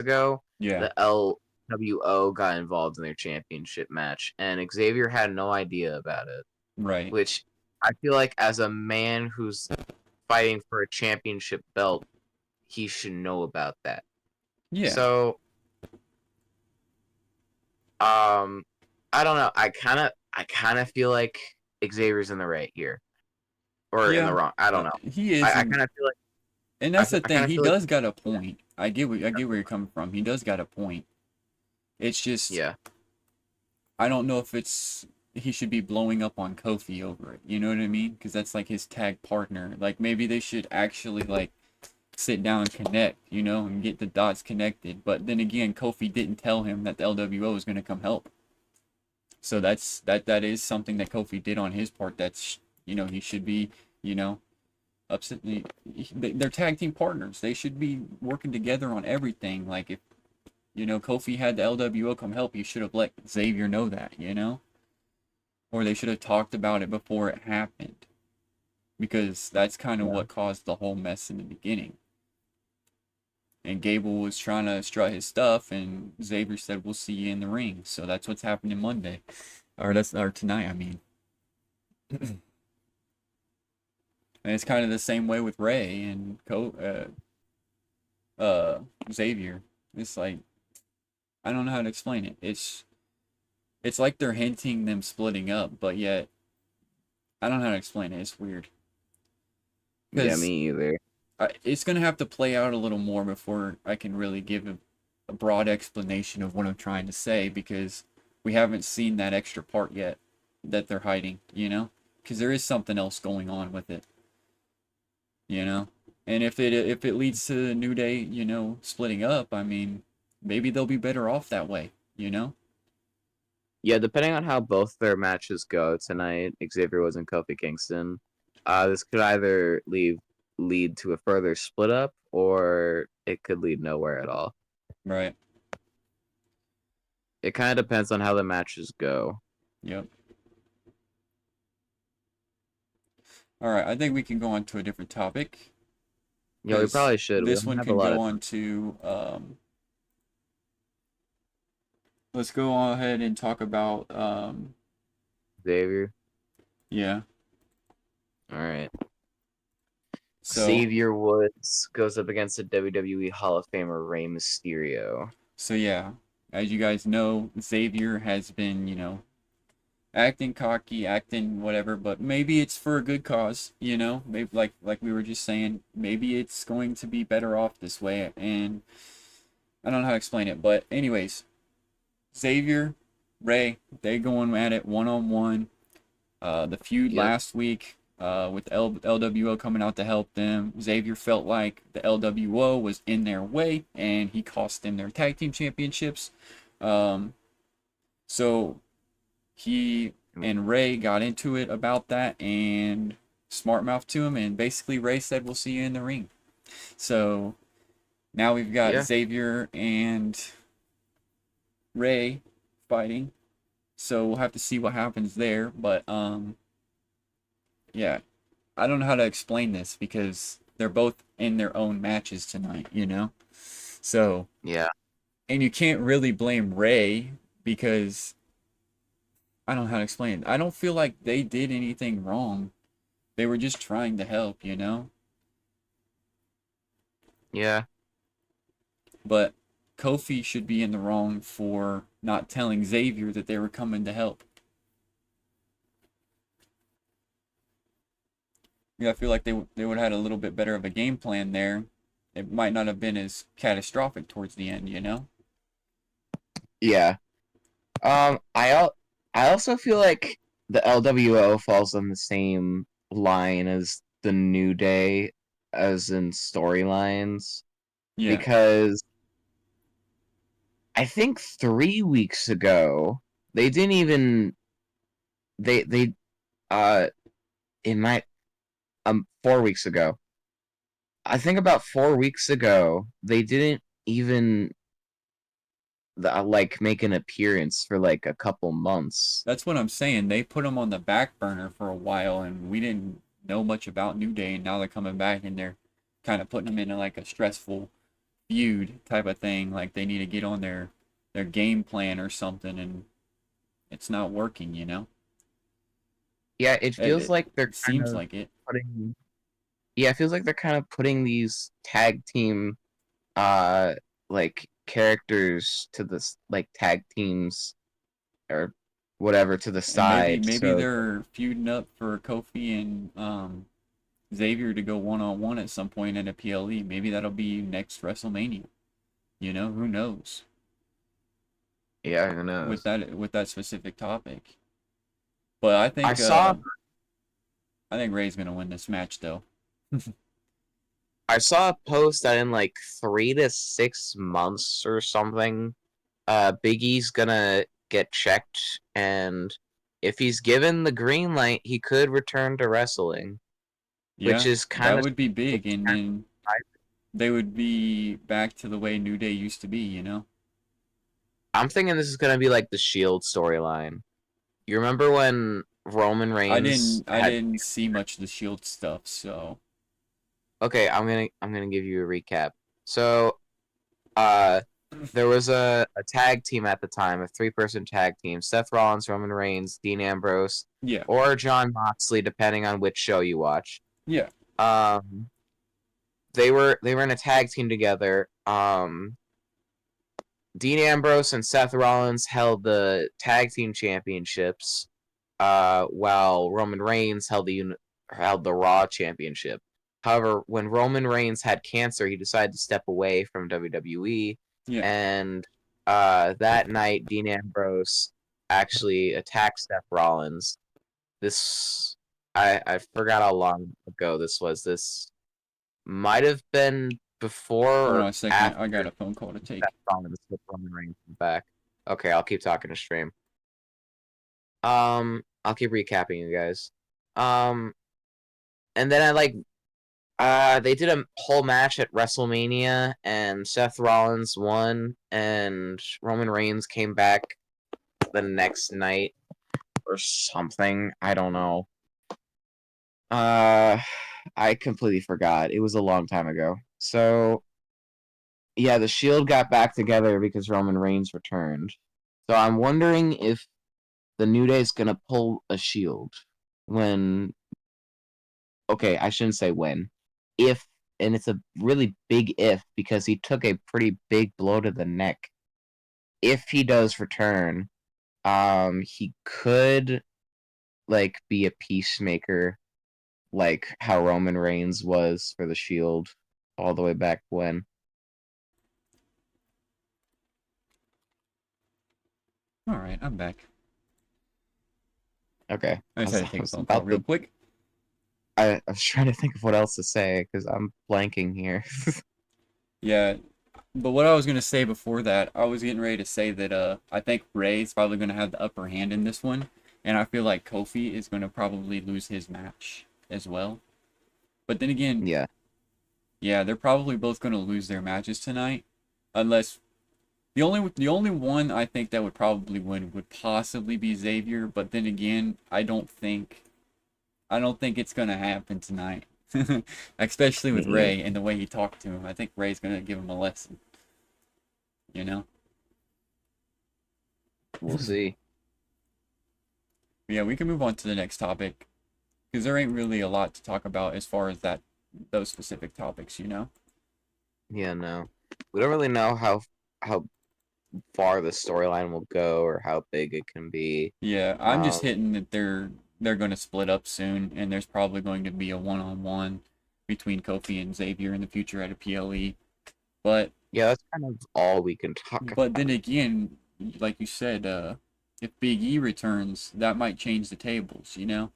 ago, Yeah, the LWO got involved in their championship match, and Xavier had no idea about it. right. Which I feel like, as a man who's fighting for a championship belt, he should know about that. Yeah, So, um, I don't know. I kind of feel like Xavier's in the right here, or in yeah. the wrong. I don't know. He I, is, I kind of feel like and that's the I kind thing. of He feel like does got a point. I get where you're coming from. He does got a point. It's just yeah, I don't know if it's he should be blowing up on Kofi over it. You know what I mean? Because that's like his tag partner. Like maybe they should actually like sit down and connect, you know, and get the dots connected. But then again, Kofi didn't tell him that the LWO was going to come help. So that is something that Kofi did on his part. That's he should be you know upset. They're tag team partners. They should be working together on everything. Like if Kofi had the LWO come help, he should have let Xavier know that, or they should have talked about it before it happened, because that's kind of yeah, what caused the whole mess in the beginning. And Gable was trying to strut his stuff, and Xavier said, "We'll see you in the ring." So that's what's happening Monday, or tonight. I mean, and it's kind of the same way with Ray and Xavier. It's like I don't know how to explain it. It's like they're hinting them splitting up, but yet I don't know how to explain it. It's weird yeah. because Me either. it's gonna have to play out a little more before I can really give a broad explanation of what I'm trying to say, because we haven't seen that extra part yet that they're hiding, because there is something else going on with it, you know. And if it leads to New Day, splitting up, I mean, maybe they'll be better off that way, you know. Yeah, depending on how both their matches go tonight, Xavier Woods and Kofi Kingston, this could either lead to a further split up, or it could lead nowhere at all. Right. It kind of depends on how the matches go. Yep. All right. I think we can go on to a different topic, Yeah, we because probably should. We this don't one have a can lot go of on time. to let's go on ahead and talk about Xavier. yeah. All right. So Xavier Woods goes up against the WWE Hall of Famer Rey Mysterio. so yeah, as you guys know, Xavier has been, acting cocky, acting whatever, but maybe it's for a good cause, Maybe like we were just saying, maybe it's going to be better off this way, and I don't know how to explain it, but anyways, Xavier, Ray, they going at it one on one. The feud Yep. last week with LWO coming out to help them. Xavier felt like the LWO was in their way, and he cost them their tag team championships. Um, so he and Ray got into it about that, and smart mouth to him, and basically Ray said, "We'll see you in the ring." So now we've got Yeah. Xavier and Ray fighting. So we'll have to see what happens there, but yeah, I don't know how to explain this because they're both in their own matches tonight. So, Yeah. and you can't really blame Ray because I don't know how to explain it. I don't feel like they did anything wrong. They were just trying to help. Yeah. But Kofi should be in the wrong for not telling Xavier that they were coming to help. Yeah, I feel like they would have had a little bit better of a game plan there. It might not have been as catastrophic towards the end. Yeah. I also feel like the LWO falls on the same line as the New Day, as in storylines, Yeah. because I think 3 weeks ago they didn't even they it might 4 weeks ago. I think about 4 weeks ago they didn't even like make an appearance for like a couple months. That's what I'm saying. They put them on the back burner for a while, and we didn't know much about New Day, and now they're coming back, and they're kind of putting them in like a stressful feud type of thing. Like they need to get on their game plan or something, and it's not working. You know, Yeah, it it, feels it, like they're it kind seems of like it. putting. Yeah, it feels like they're kind of putting these tag team, like characters to this like tag teams or whatever to the And maybe side. maybe So they're feuding up for Kofi and Xavier to go 1-on-1 at some point in a PLE. Maybe that'll be next WrestleMania. You know, who knows yeah, who with knows? that specific topic. But I saw I think Ray's gonna win this match though. I saw a post that in like 3 to 6 months or something, Big E's gonna get checked, and if he's given the green light, he could return to wrestling, which Yeah, is kind that of would be big, and then they would be back to the way New Day used to be, you know? I'm thinking this is gonna be like the Shield storyline. You remember when Roman Reigns I had didn't see much of the Shield stuff, so okay, I'm gonna give you a recap. So uh there was a tag team at the time, a 3-person tag team, Seth Rollins, Roman Reigns, Dean Ambrose, yeah. or John Moxley, depending on which show you watch. Yeah. Um they were in a tag team together. Dean Ambrose and Seth Rollins held the tag team championships, while Roman Reigns held the Raw championship. However, when Roman Reigns had cancer, he decided to step away from WWE, Yeah. and that night, Dean Ambrose actually attacked Seth Rollins. This I forgot how long ago this was. This might have been before Hold on or a second. I got after a phone call to take. Seth Rollins with Roman Reigns back. Okay, I'll keep talking to stream. I'll keep recapping you guys. Um, and then they did a whole match at WrestleMania, and Seth Rollins won, and Roman Reigns came back the next night or something. I don't know. Uh, I completely forgot. It was a long time ago. So yeah, the Shield got back together because Roman Reigns returned. So I'm wondering if the New Day's gonna pull a Shield when. Okay, I shouldn't say when. If, and it's a really big if because he took a pretty big blow to the neck. If he does return, he could like be a peacemaker, like how Roman Reigns was for the Shield all the way back when. All right, I'm back. Okay, I just had to I take a was phone call about real to. quick. I was trying to think of what else to say because I'm blanking here. Yeah, but what I was gonna say before that, I was getting ready to say that I think Ray's probably gonna have the upper hand in this one, and I feel like Kofi is gonna probably lose his match as well. But then again, Yeah, yeah, they're probably both gonna lose their matches tonight, unless the only one I think that would probably win would possibly be Xavier. But then again, I don't think it's gonna happen tonight. Especially with me Ray and the way he talked to him. I think Ray's gonna give him a lesson, you know? we'll see. Yeah, we can move on to the next topic because there ain't really a lot to talk about as far as those specific topics, you know? Yeah, no, we don't really know how far the storyline will go or how big it can be. Yeah, I'm just Um, hitting that they're going to split up soon, and there's probably going to be a one-on-one between Kofi and Xavier in the future at a PLE. But yeah, that's kind of all we can talk but then about. again, like you said, if Big E returns, that might change the tables, you know?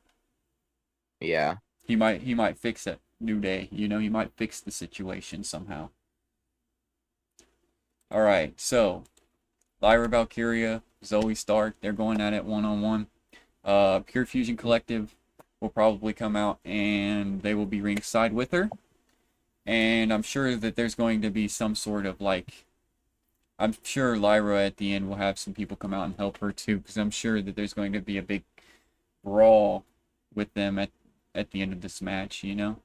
Yeah, He might fix that New Day, you know? He might fix the situation somehow. All right, so Lyra Valkyria, Zoey Stark, they're going at it one-on-one. Pure Fusion Collective will probably come out and they will be ringside with her. And I'm sure that there's going to be some sort of like, I'm sure Lyra at the end will have some people come out and help her too, because I'm sure that there's going to be a big brawl with them at the end of this match, you know?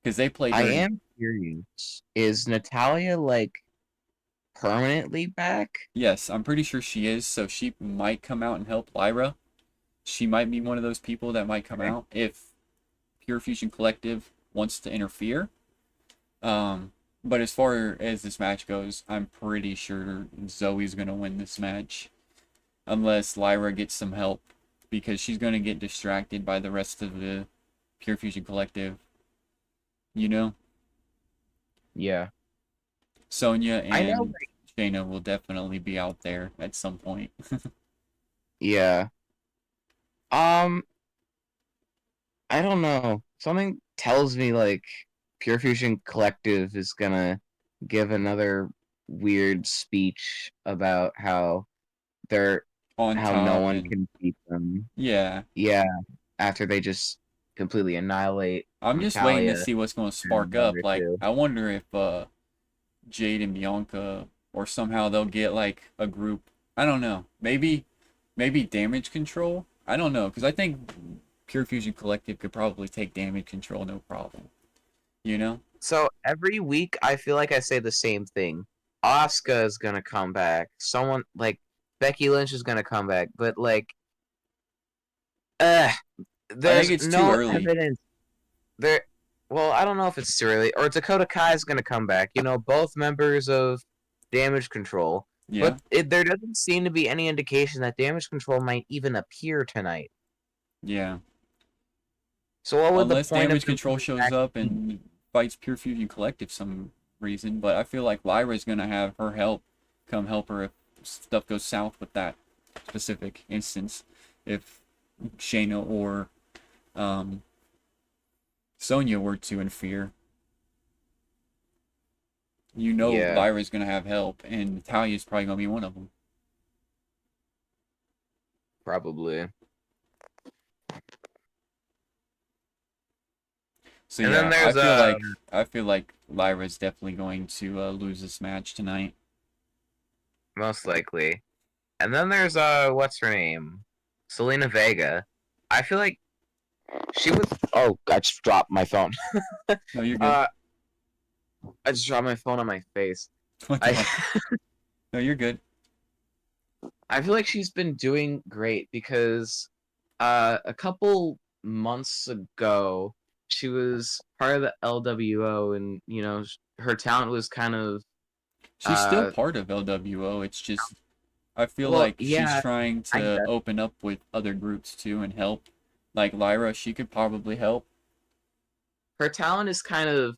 because they play I dirty. am curious. Is Natalya like permanently back? Yes, I'm pretty sure she is. So she might come out and help Lyra. She might be one of those people that might come Okay. out if Pure Fusion Collective wants to interfere. Um, but as far as this match goes, I'm pretty sure Zoey's gonna win this match, unless Lyra gets some help, because she's gonna get distracted by the rest of the Pure Fusion Collective. You know, Yeah. Sonya I know, and Shayna will definitely be out there at some point. yeah. Um, I don't know. Something tells me like Pure Fusion Collective is gonna give another weird speech about they're On how no top, one and can beat them. yeah, Yeah, after they just completely annihilate I'm just waiting to Natalya see what's gonna and spark the up. other Like, two. I wonder if Jade and Bianca, or somehow they'll get like a group. I don't know. Maybe Damage Control. I don't know, because I think Pure Fusion Collective could probably take Damage Control no problem. You know? So every week, I feel like I say the same thing. Asuka is gonna come back. Someone like Becky Lynch is gonna come back, but like, uh, I think there's it's too no early. evidence there. Well, I don't know if it's too early. Or Dakota Kai is gonna come back. You know, both members of Damage Control. Yeah, But there doesn't seem to be any indication that Damage Control might even appear tonight. yeah. So what would the Unless point of Damage them Control coming shows back up be? and fights Pure Fusion Collective some reason, but I feel like Lyra's gonna have her help come help her if stuff goes south with that specific instance. If Shayna or um, Sonya were to interfere, you know Yeah, Lyra's gonna have help, and Natalya's probably gonna be one of them. probably. So And then yeah, I there's feel like I feel like Lyra's definitely going to lose this match tonight. most likely. And then there's what's her name? Selena Vega. I feel like she was oh, I just dropped my phone. No, you're good. uh I just dropped my phone on my face. What the I hell? No, you're good. I feel like she's been doing great because a couple months ago she was part of the LWO and you know her talent was kind of She's still uh part of LWO. It's just I feel well like she's yeah, trying I to guess open up with other groups too and help. Like Lyra, she could probably help. her talent is kind of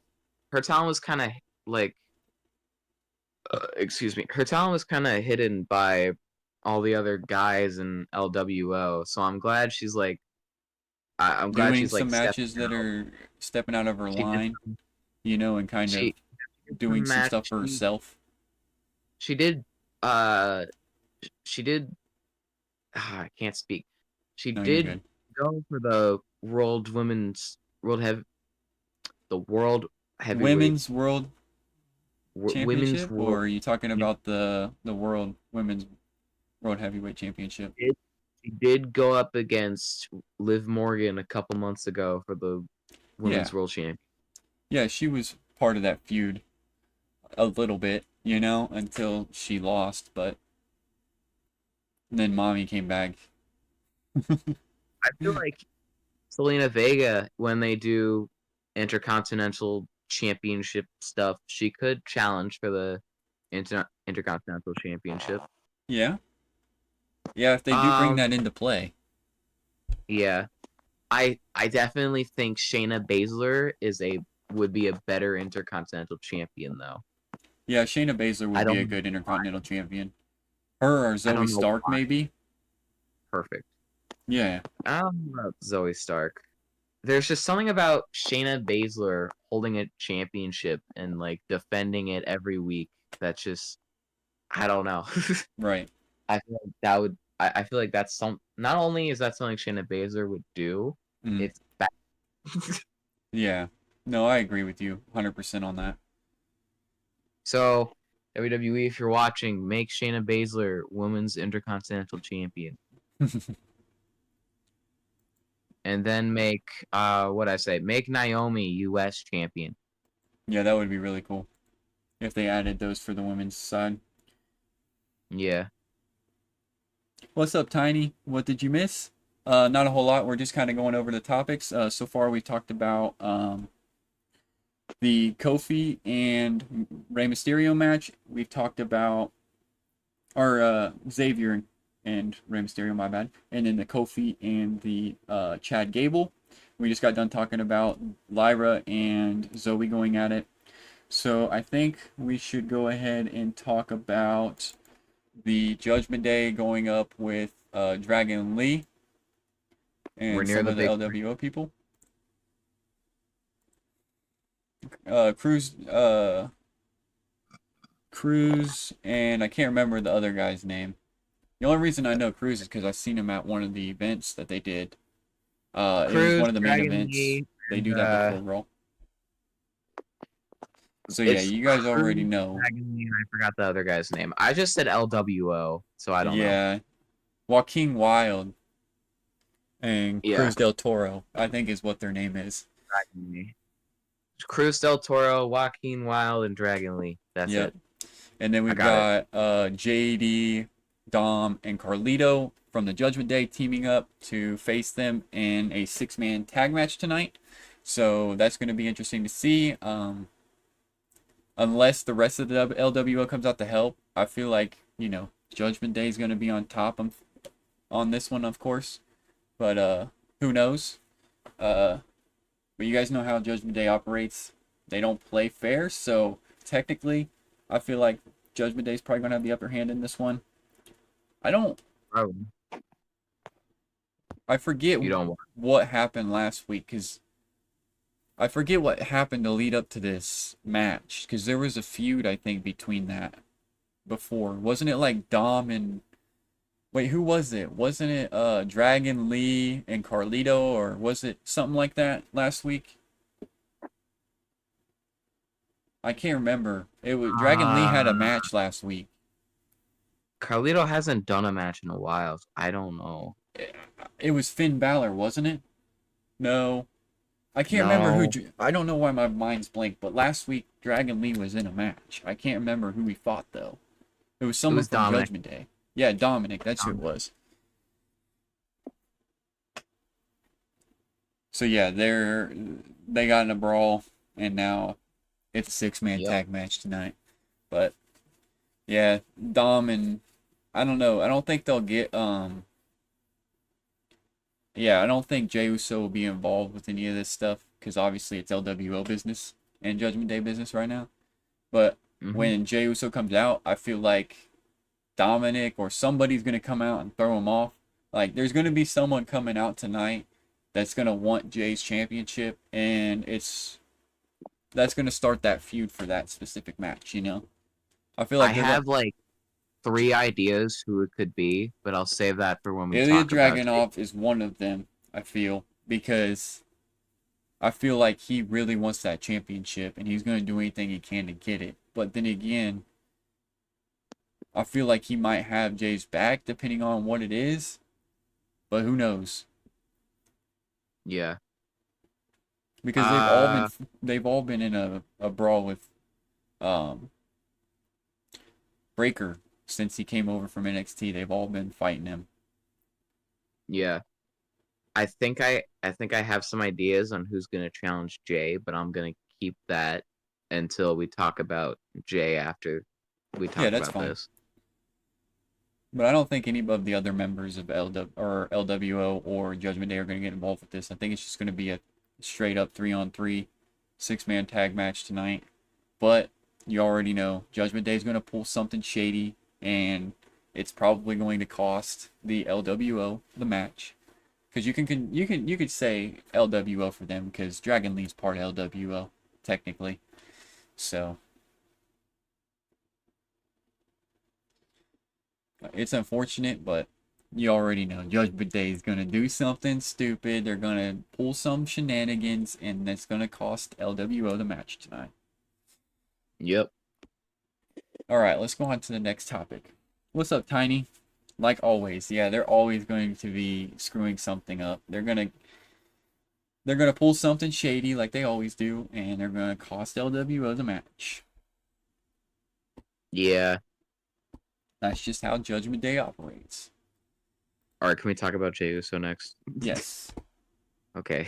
her talent was kind of like excuse me, her talent was kind of hidden by all the other guys in LWO. So I'm glad she's like, I'm glad Doing she's some like stepping matches that out. are stepping out of her She did line, you know, and kind of she did doing some some match. stuff for herself. She did uh she did I can't speak. She No, you're did good. go for the world heavy the world heavyweight Women's World women's Championship, world. or are you talking about the World Women's World Heavyweight Championship? She did go up against Liv Morgan a couple months ago for the Yeah, women's world champion. yeah, she was part of that feud a little bit, you know, until she lost, but then Mommy came back. I feel like Selena Vega, when they do intercontinental championship stuff, she could challenge for the intercontinental championship. Yeah, yeah, if they do bring Um, that into play. yeah, I definitely think Shayna Baszler would be a better intercontinental champion though. Yeah, Shayna Baszler I would be don't a know good why. Intercontinental Champion. Her or I Zoey don't know Stark, why. maybe? Perfect. Yeah, I don't know about Zoe Stark. There's just something about Shayna Baszler holding a championship and like defending it every week that's just I don't know. right. I feel like that would I feel like that's some not only is that something Shayna Baszler would do, Mm, it's bad. yeah. No, I agree with you 100% on that. So WWE, if you're watching, make Shayna Baszler Women's Intercontinental Champion. and then make what I say, make Naomi U.S. champion. Yeah, that would be really cool if they added those for the women's side. Yeah. What's up, Tiny? What did you miss? Not a whole lot. We're just kind of going over the topics. So far, we talked about the Kofi and Rey Mysterio match. We've talked about our Xavier and Rey Mysterio, my bad. And then the Kofi and the Chad Gable. We just got done talking about Lyra and Zoey going at it. So I think we should go ahead and talk about the Judgment Day going up with Dragon Lee We're and near some the of the big LWO people. Cruz, and I can't remember the other guy's name. The only reason I know Cruz is because I've seen him at one of the events that they did. It was Cruz, one of the main Dragon events. Lee, They and do that before Raw. So yeah, it's you guys already Cruz, know. Dragon Lee, and I forgot the other guy's name. I just said LWO, so I don't know. Yeah, Joaquin Wilde and Yeah, Cruz del Toro, I think is what their name is. Dragon Lee. Cruz del Toro, Joaquin Wilde, and Dragon Lee. That's Yep. it. And then I we've got it. got JD, Dom, and Carlito from the Judgment Day teaming up to face them in a 6-man tag match tonight. So that's going to be interesting to see. Unless the rest of the LWO comes out to help, I feel like, Judgment Day is going to be on top on this one, of course. But who knows? But you guys know how Judgment Day operates. They don't play fair, so technically, I feel like Judgment Day is probably going to have the upper hand in this one. Oh, I forget you don't want. what happened last week, because I forget what happened to lead up to this match, because there was a feud, I think, between that before. Wasn't it like Dom and... Wait, who was it? Wasn't it Dragon Lee and Carlito, or was it something like that last week? I can't remember. It was Dragon Lee had a match last week. Carlito hasn't done a match in a while. So I don't know. It was Finn Balor, wasn't it? No. I can't remember No, who. I don't know why my mind's blank, but last week Dragon Lee was in a match. I can't remember who he fought though. It was it someone was from Dominic. Judgment Day. Yeah, Dominic. That's who it was. So yeah, they got in a brawl, and now it's a 6-man Yep. tag match tonight. But yeah, Dom and I don't know. I don't think they'll get Yeah, I don't think Jey Uso will be involved with any of this stuff because obviously it's LWO business and Judgment Day business right now. But Hmm. when Jey Uso comes out, I feel like Dominic or somebody's gonna come out and throw him off. Like there's gonna be someone coming out tonight that's gonna want Jay's championship, and that's gonna start that feud for that specific match. I feel I like they're gonna have like 3 ideas who it could be, but I'll save that for when we Ilya talk about Jake. Dragunov is one of them. I feel because I feel like he really wants that championship, and he's gonna do anything he can to get it. But then again, I feel like he might have Jay's back depending on what it is. But who knows? Yeah. Because Uh, they've all been in a brawl with um Breaker since he came over from NXT. They've all been fighting him. yeah. I think I have some ideas on who's gonna challenge Jay, but I'm gonna keep that until we talk about Jay after we Yeah, talk that's about fine. this. But I don't think any of the other members of LWO or Judgment Day are going to get involved with this. I think it's just going to be a straight up 3-on-3 6-man tag match tonight. But you already know Judgment Day is going to pull something shady, and it's probably going to cost the LWO the match. Because you could say LWO for them because Dragon Lee's part of LWO technically. So it's unfortunate, but you already know Judgment Day is gonna do something stupid. They're gonna pull some shenanigans, and that's gonna cost LWO the match tonight. Yep. All right, let's go on to the next topic. What's up, Tiny? Like always, yeah, they're always going to be screwing something up. They're gonna they're gonna pull something shady like they always do, and they're gonna cost LWO the match. Yeah. That's just how Judgment Day operates. All right, can we talk about Jey Uso next? Yes. Okay.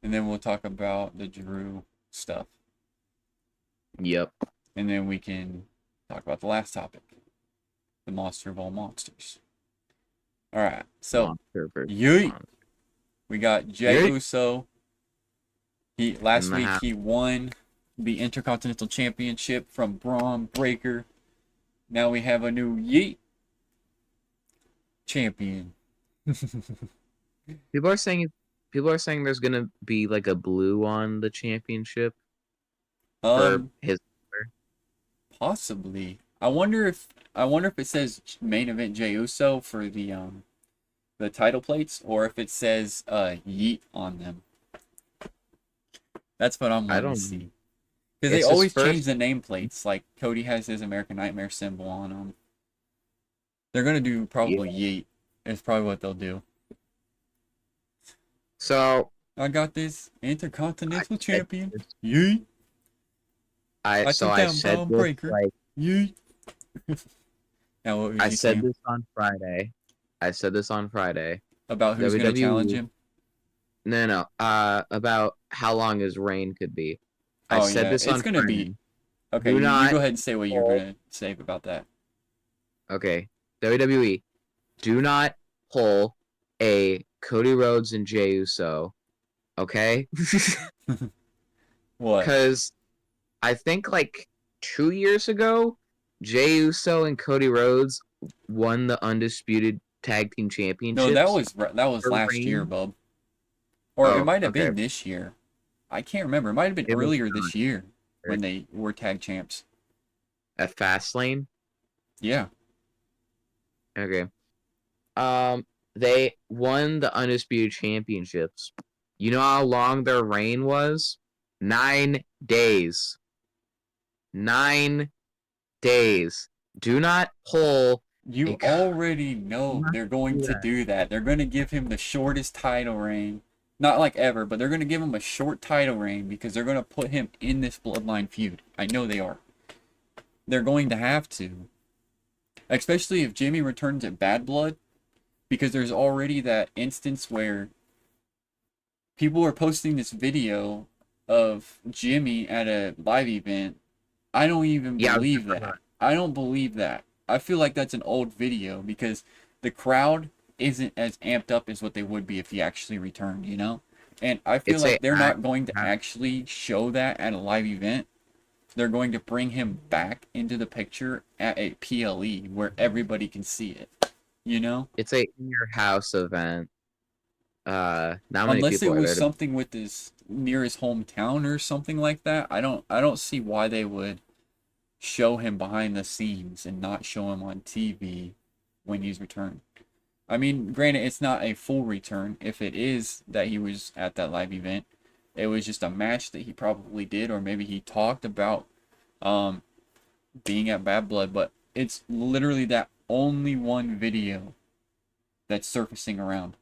And then we'll talk about the Drew stuff. Yep. And then we can talk about the last topic. The monster of all monsters. Alright, so Monster versus YEET. monster. We got Jey YEET. Uso. Last In the week house. he won the Intercontinental Championship from Braun Breaker. Now we have a new YEET champion. People are saying there's gonna be like a blue on the championship for his. Possibly. I wonder if it says main event Jey Uso for the title plates, or if it says YEET on them. That's what I'm I wanting to don't. see. Because they It's his always first- change the nameplates. Like Cody has his American Nightmare symbol on them. They're gonna do probably YEET. Is probably what they'll do. So I got this Intercontinental Champion. YEET. I took said down Braun this Breaker. like YEET. Now what were I you said saying this on Friday. about who's gonna WWE challenge him? No. About how long his reign could be. I Oh said yeah, this it's on gonna Friday. be. Okay, Do you not go ahead and say what you're pull- gonna say about that. Okay. WWE, do not pull a Cody Rhodes and Jey Uso. Okay? What? Because I think like 2 years ago, Jey Uso and Cody Rhodes won the undisputed tag team championships. No, that was last year, bub. Or it might have been this year. I can't remember. It might have been earlier this year when they were tag champs. At Fastlane. Yeah. Okay. They won the undisputed championships. You know how long their reign was? 9 days. 9 days. Do not pull. You already know they're going to do that. They're going to give him the shortest title reign. Not like ever, but they're going to give him a short title reign because they're going to put him in this Bloodline feud. I know they are. They're going to have to. Especially if Jimmy returns at Bad Blood. Because there's already that instance where people are posting this video of Jimmy at a live event. I don't even believe that. I don't believe that. I feel like that's an old video because the crowd isn't as amped up as what they would be if he actually returned, you know? And I feel like they're not going to actually show that at a live event. They're going to bring him back into the picture at a PLE where everybody can see it. You know? It's a in your house event. Not many Unless people it are was there something with his near his hometown or something like that. I don't see why they would show him behind the scenes and not show him on TV when he's returned. I mean, granted, it's not a full return. If it is that he was at that live event, it was just a match that he probably did, or maybe he talked about being at Bad Blood, but it's literally that only one video that's surfacing around.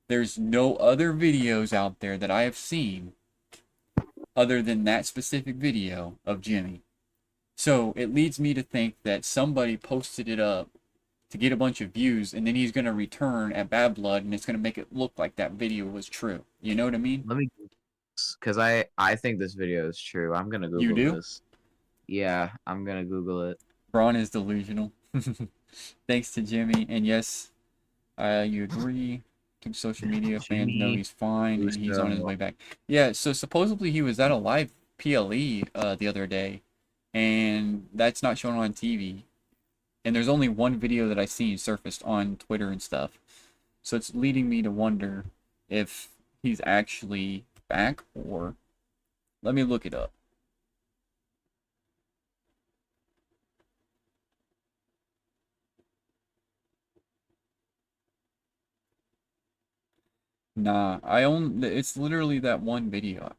There's no other videos out there that I have seen other than that specific video of Jimmy. So it leads me to think that somebody posted it up to get a bunch of views, and then he's going to return at Bad Blood, and it's going to make it look like that video was true. You know what I mean? Let me, because I think this video is true. I'm gonna Google this. Yeah, I'm gonna Google it. Braun is delusional. Thanks to Jimmy, and yes, you agree. Social media fans know he's fine and he's on his way back. Yeah, so supposedly he was at a live PLE the other day, and that's not shown on TV. And there's only one video that I seen surfaced on Twitter and stuff. So it's leading me to wonder if he's actually back, or let me look it up. Nah, it's literally that one video.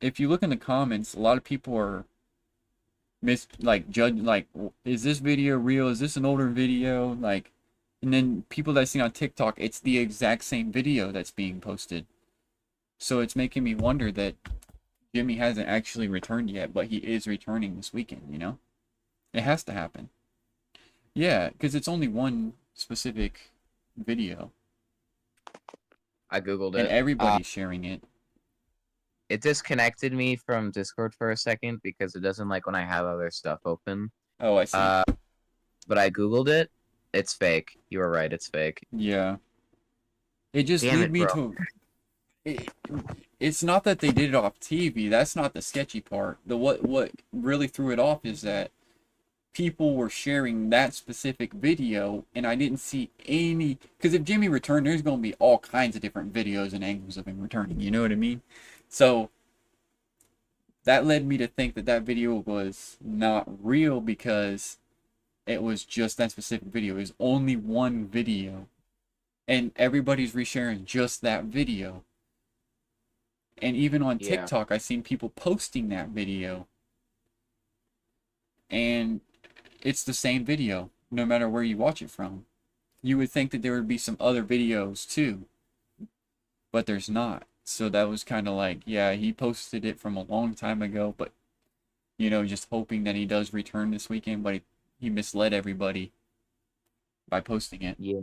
If you look in the comments, a lot of people are judge, like, is this video real? Is this an older video? Like, and then people that I seen on TikTok, it's the exact same video that's being posted. So it's making me wonder that Jimmy hasn't actually returned yet, but he is returning this weekend, you know? It has to happen. Yeah, because it's only one specific video, I googled and it. everybody's sharing it. It disconnected me from Discord for a second because it doesn't like when I have other stuff open. Oh, I see. Uh, but I googled it. It's fake. You were right. It's fake. Yeah. It just Damn lead it, me bro. to... It, it's not that they did it off TV. That's not the sketchy part. What really threw it off is that people were sharing that specific video, and I didn't see any. Because if Jimmy returned, there's going to be all kinds of different videos and angles of him returning. You know what I mean? So that led me to think that that video was not real because it was just that specific video. It was only one video, and everybody's resharing just that video. And even on Yeah. TikTok, I've seen people posting that video, and it's the same video no matter where you watch it from. You would think that there would be some other videos too, but there's not. So that was kind of like, yeah, he posted it from a long time ago, but just hoping that he does return this weekend, but he misled everybody by posting it. Yeah.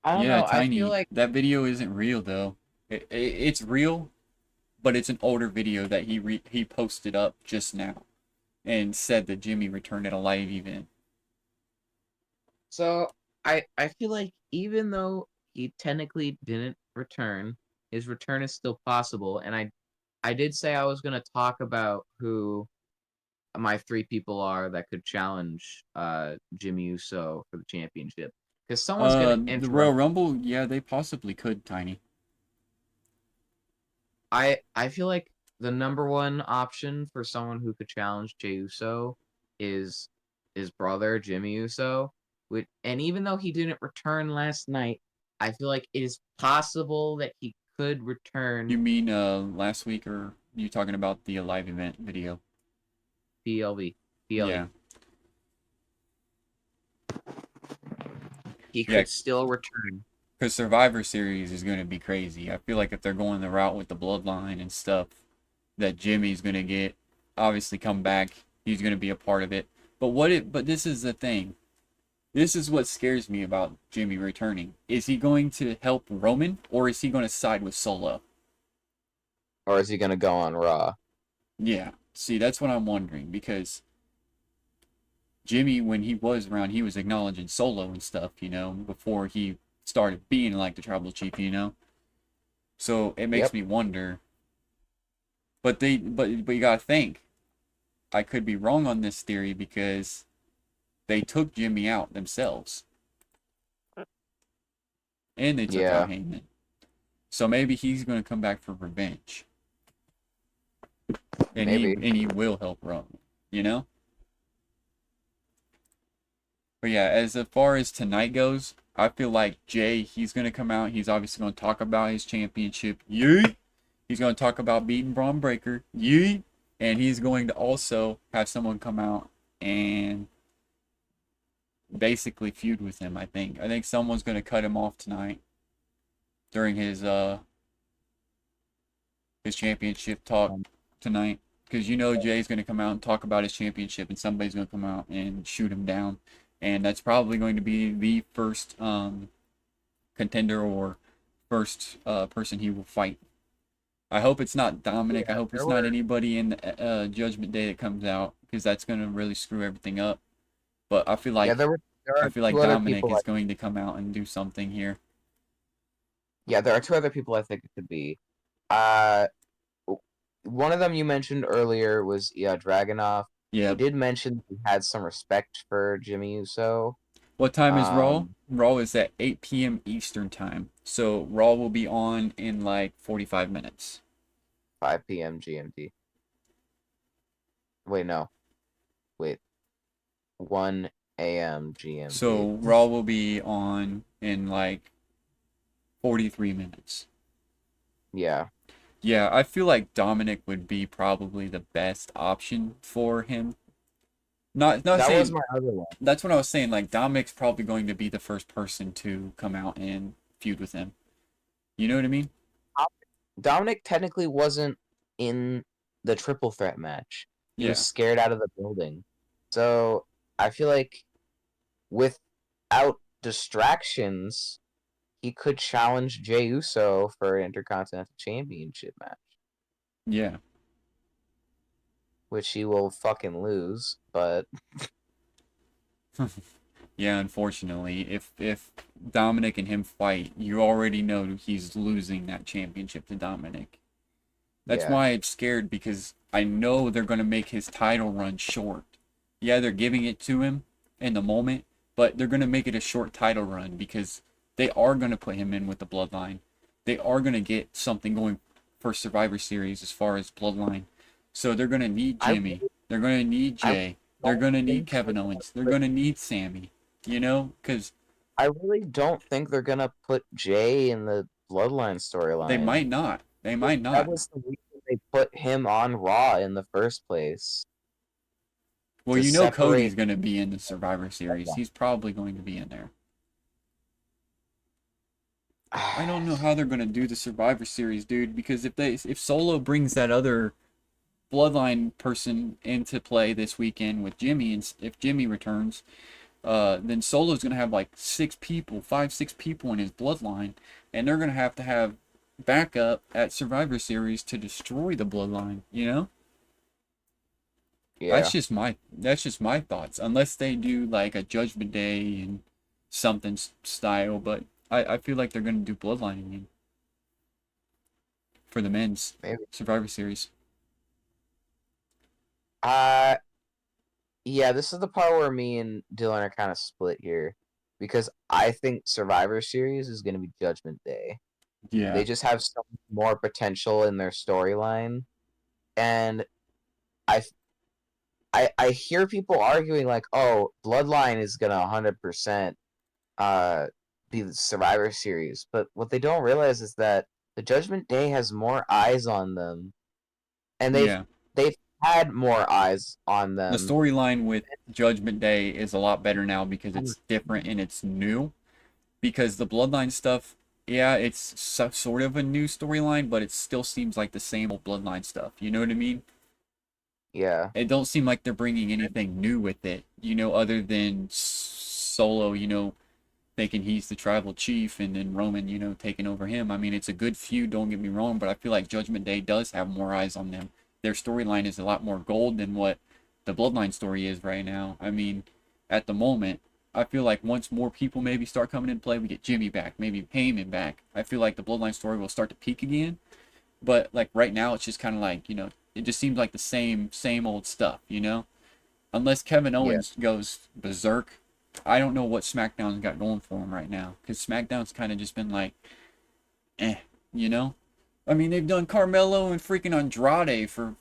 I don't Yeah, know. I feel Tiny, like that video isn't real though. It's real, but it's an older video that he posted up just now and said that Jimmy returned at a live event. so. I feel like even though he technically didn't return, his return is still possible. And I did say I was gonna talk about who my three people are that could challenge Jimmy Uso for the championship. Because someone's gonna The Royal interrupt. Rumble, yeah, they possibly could, Tiny. I feel like the number one option for someone who could challenge Jey Uso is his brother Jimmy Uso. And even though he didn't return last night, I feel like it is possible that he could return You mean last week, or you talking about the live event video? PLV. PLE. Yeah. He Yeah, could still return. because Survivor Series is going to be crazy. I feel like if they're going the route with the Bloodline and stuff, that Jimmy's going to get, obviously come back. He's going to be a part of it. But this is the thing. This is what scares me about Jimmy returning. Is he going to help Roman, or is he going to side with Solo? Or is he gonna go on Raw? Yeah. See, that's what I'm wondering, because Jimmy, when he was around, he was acknowledging Solo and stuff, before he started being like the tribal chief. So it makes Yep. me wonder. But you gotta think, I could be wrong on this theory because they took Jimmy out themselves, and they took Yeah. out Heyman. So maybe he's gonna come back for revenge, and Maybe. he will help Roman, you know. But yeah, as far as tonight goes, I feel like Jay, he's gonna come out. He's obviously gonna talk about his championship. Yeet. He's gonna talk about beating Braun Breaker. Yeet. And he's going to also have someone come out and basically feud with him. I think someone's gonna cut him off tonight during his championship talk Um, tonight. Because Jay's gonna come out and talk about his championship, and somebody's gonna come out and shoot him down, and that's probably going to be the first contender or first person he will fight. I hope it's not Dominic. I yeah, hope it's there not were. anybody in the Judgment Day that comes out, because that's gonna really screw everything up. But I feel Yeah, like there I are feel like two other Dominic people. is going to come out and do something here. Yeah, there are two other people I think it could be. Uh, one of them you mentioned earlier was Dragunov. He Yeah. did mention he had some respect for Jimmy Uso. What time is Raw? Um, Raw is at 8 p.m. Eastern time. So Raw will be on in like 45 minutes. 5 p.m. GMT. Wait, no. Wait. 1 a.m. GMT. So Raw will be on in like 43 minutes. Yeah. Yeah, I feel like Dominic would be probably the best option for him. Not That was saying my other one. that's what I was saying. Like Dominic's probably going to be the first person to come out and feud with him. You know what I mean? Dominic technically wasn't in the triple threat match. He was Yeah. scared out of the building. So I feel like without distractions, he could challenge Jey Uso for an Intercontinental Championship match, Yeah. which he will fucking lose. But Yeah, unfortunately, if Dominic and him fight, you already know he's losing that championship to Dominic. That's yeah, why I'm scared because I know they're going to make his title run short. Yeah, they're giving it to him in the moment, but they're going to make it a short title run because they are going to put him in with the Bloodline. They are going to get something going for Survivor Series as far as Bloodline. So they're going to need I Jimmy. They're going to need I Jay. They're don't going to need think Kevin Owens. They're going to need Sammy. You know, because I really don't think they're gonna put Jay in the Bloodline they storyline. might not. They might That not. was the reason they put him on Raw in the first place Well, to you know Cody's separate. going to be in the Survivor Series. He's probably going to be in there. I don't know how they're gonna do the Survivor Series, dude. Because if Solo brings that other Bloodline person into play this weekend with Jimmy, and if Jimmy returns, then Solo's gonna have like 6 people, 5, 6 people in his Bloodline, and they're gonna have to have backup at Survivor Series to destroy the Bloodline. You know, Yeah, that's just my thoughts. Unless they do like a Judgment Day and something style, but I feel like they're gonna do Bloodline again for the men's maybe. Survivor Series. Uh, yeah, this is the part where me and Dylan are kind of split here because I think Survivor Series is going to be Judgment Day. Yeah. They just have some more potential in their storyline, and I I hear people arguing like, "Oh, Bloodline is gonna 100% be the Survivor Series," but what they don't realize is that the Judgment Day has more eyes on them, and Yeah. they've had more eyes on The them. storyline with Judgment Day is a lot better now because it's different and it's new. Because the Bloodline stuff, yeah, it's sort of a new storyline, but it still seems like the same old Bloodline stuff. You know what I mean? Yeah, It don't seem like they're bringing anything new with it, other than Solo, thinking he's the tribal chief and then Roman, taking over him. I mean, it's a good feud, don't get me wrong, but I feel like Judgment Day does have more eyes on them. Their storyline is a lot more gold than what the Bloodline story is right now. I mean, at the moment, I feel like once more people maybe start coming into play, we get Jimmy back, maybe Heyman back. I feel like the Bloodline story will start to peak again. But like right now, it's just kind of like, it just seems like the same old stuff. Unless Kevin yeah. Owens goes berserk, I don't know what SmackDown's got going for him right now. Because SmackDown's kind of just been like, eh, you know? I mean, they've done Carmelo and freaking Andrade for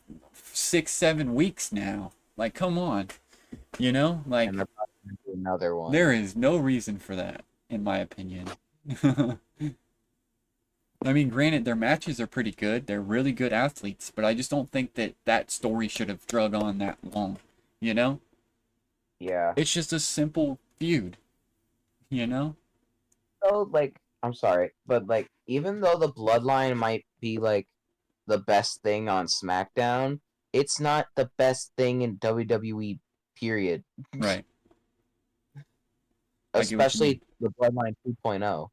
6, 7 weeks now. Like, come on. And Like, they're probably gonna do another there one. is no reason for that, in my opinion. I mean, granted, their matches are pretty good. They're really good athletes, but I just don't think that that story should have drug on that long. You know? Yeah. It's just a simple feud, you know? So like, I'm sorry, but like, even though the Bloodline might be like the best thing on SmackDown, it's not the best thing in WWE. Period. Right. I get what you mean. Especially the Bloodline 2.0.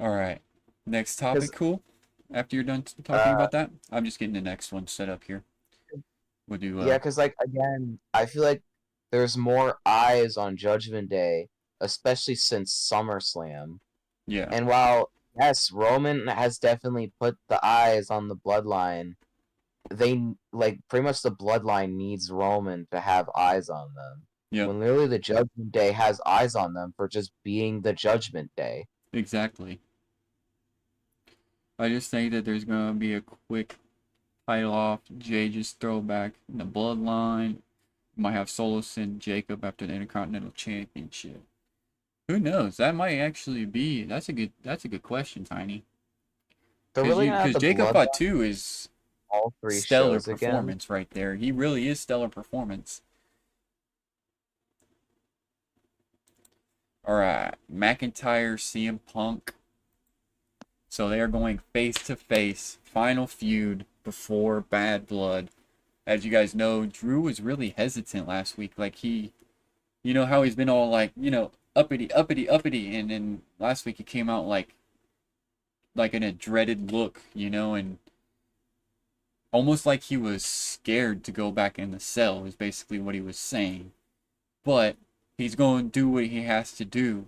All right. Next topic, Because cool? After you're done talking uh about that, I'm just getting the next one set up here. We'll do, yeah, because like again, I feel like there's more eyes on Judgment Day, especially since SummerSlam. yeah. And while yes, Roman has definitely put the eyes on the Bloodline, they like pretty much the Bloodline needs Roman to have eyes on them. Yep. When literally the Judgment Day has eyes on them for just being the Judgment Day. Exactly. I just think that there's gonna be a quick title off. Jay just throw back in the bloodline. Might have Solo send Jacob after the Intercontinental Championship. Who knows? That might actually be. That's a good question, Tiny. They're Cause really you gonna have because the Jacob Bloodline Fatu is all three stellar shows again. performance right there. He really is stellar performance. are McIntyre, CM Punk. So they are going face to face, final feud before Bad Blood. As you guys know, Drew was really hesitant last week. Like you know how he's been all like, uppity, uppity, uppity, and then last week he came out like in a dreaded look, and almost like he was scared to go back in the cell is basically what he was saying. But he's going to do what he has to do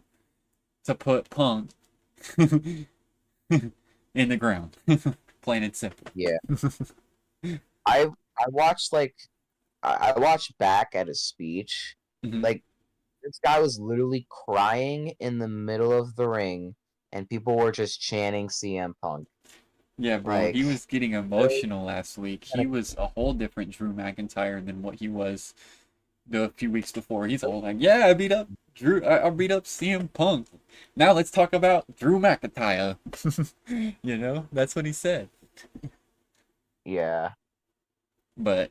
to put Punk in the ground. Plain and simple. Yeah. I watched I watched back at his speech. Mm-hmm. Like this guy was literally crying in the middle of the ring, and people were just chanting CM Punk. Yeah, bro, Like, he was getting really? emotional last week. He was a whole different Drew McIntyre than what he was the few weeks before. He's all like, "Yeah, I beat up Drew. I beat up CM Punk. Now let's talk about Drew McIntyre." That's what he said. Yeah, But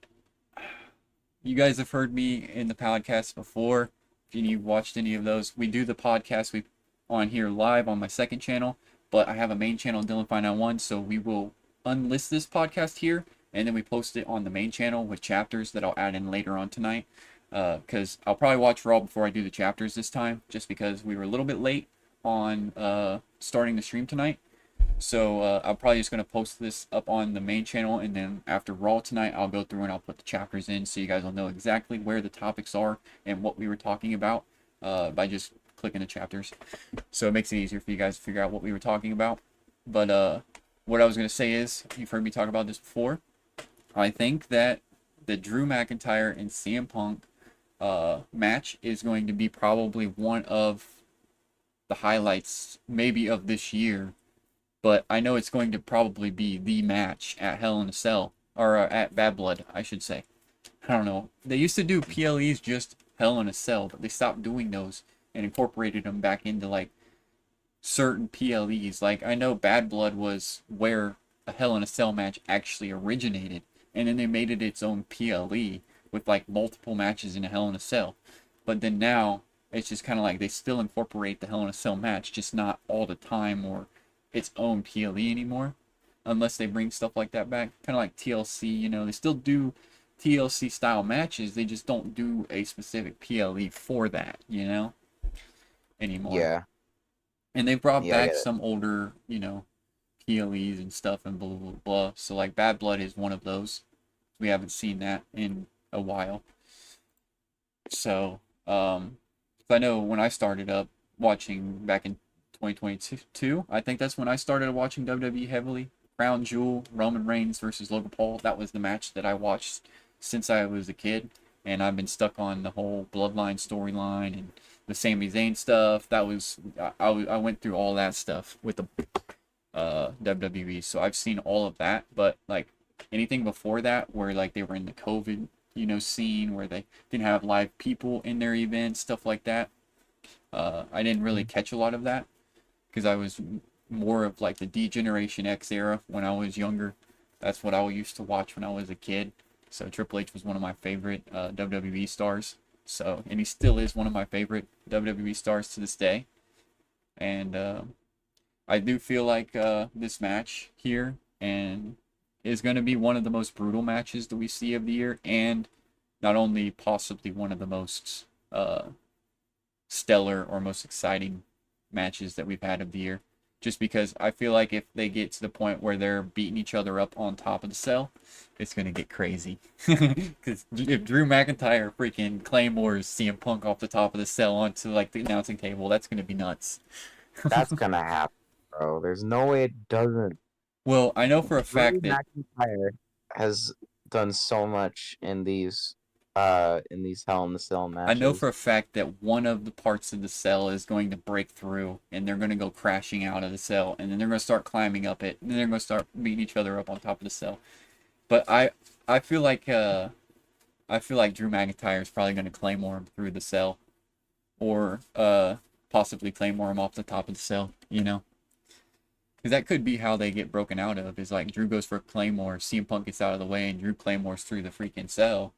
you guys have heard me in the podcast before. If you've watched any of those, we do the podcast on here live on my second channel, but I have a main channel, Dylan591, so we will unlist this podcast here, and then we post it on the main channel with chapters that I'll add in later on tonight. Because I'll probably watch Raw before I do the chapters this time, just because we were a little bit late on starting the stream tonight. So I'm probably just going to post this up on the main channel, and then after Raw tonight, I'll go through and I'll put the chapters in so you guys will know exactly where the topics are and what we were talking about by just clicking the chapters. So it makes it easier for you guys to figure out what we were talking about. But what I was going to say is, you've heard me talk about this before. I think that the Drew McIntyre and CM Punk match is going to be probably one of the highlights maybe of this year, but I know it's going to probably be the match at Hell in a Cell, or at Bad Blood, I should say. I don't know. They used to do PLEs just Hell in a Cell, but they stopped doing those and incorporated them back into like certain PLEs. Like I know Bad Blood was where a Hell in a Cell match actually originated, and then they made it its own PLE with like multiple matches in a Hell in a Cell. But then now it's just kind of like they still incorporate the Hell in a Cell match, just not all the time or its own PLE anymore, unless they bring stuff like that back. Kind of like TLC, they still do TLC style matches. They just don't do a specific PLE for that, anymore. yeah, And they've brought yeah. I back get it. some older, PLEs and stuff and blah blah blah blah. So like Bad Blood is one of those. We haven't seen that in a while. So, I know when I started up watching back in 2022, I think that's when I started watching WWE heavily. Crown Jewel, Roman Reigns versus Logan Paul. That was the match that I watched since I was a kid, and I've been stuck on the whole Bloodline storyline and the Sami Zayn stuff. That was I went through all that stuff with the WWE, so I've seen all of that. But like anything before that, where like they were in the COVID scene where they didn't have live people in their events, stuff like that. I didn't really catch a lot of that because I was more of like the D Generation X era when I was younger. That's what I used to watch when I was a kid. So Triple H was one of my favorite WWE stars. So, and he still is one of my favorite WWE stars to this day. And I do feel like this match here and is going to be one of the most brutal matches that we see of the year, and not only possibly one of the most stellar or most exciting matches that we've had of the year. Just because I feel like if they get to the point where they're beating each other up on top of the cell, it's going to get crazy. Because if Drew McIntyre freaking claymores CM Punk off the top of the cell onto like the announcing table, that's going to be nuts. That's gonna happen, bro. There's no way it doesn't. Well, I know for a Drew fact that McIntyre has done so much in these Hell in the Cell I know for matches. a fact that one of the parts of the cell is going to break through, and they're going to go crashing out of the cell, and then they're going to start climbing up it, and then they're going to start beating each other up on top of the cell. But I feel like Drew McIntyre is probably going to claymore him through the cell, or possibly claymore him off the top of the cell. Because that could be how they get broken out of. Is like Drew goes for a claymore, CM Punk gets out of the way, and Drew claymores through the freaking cell.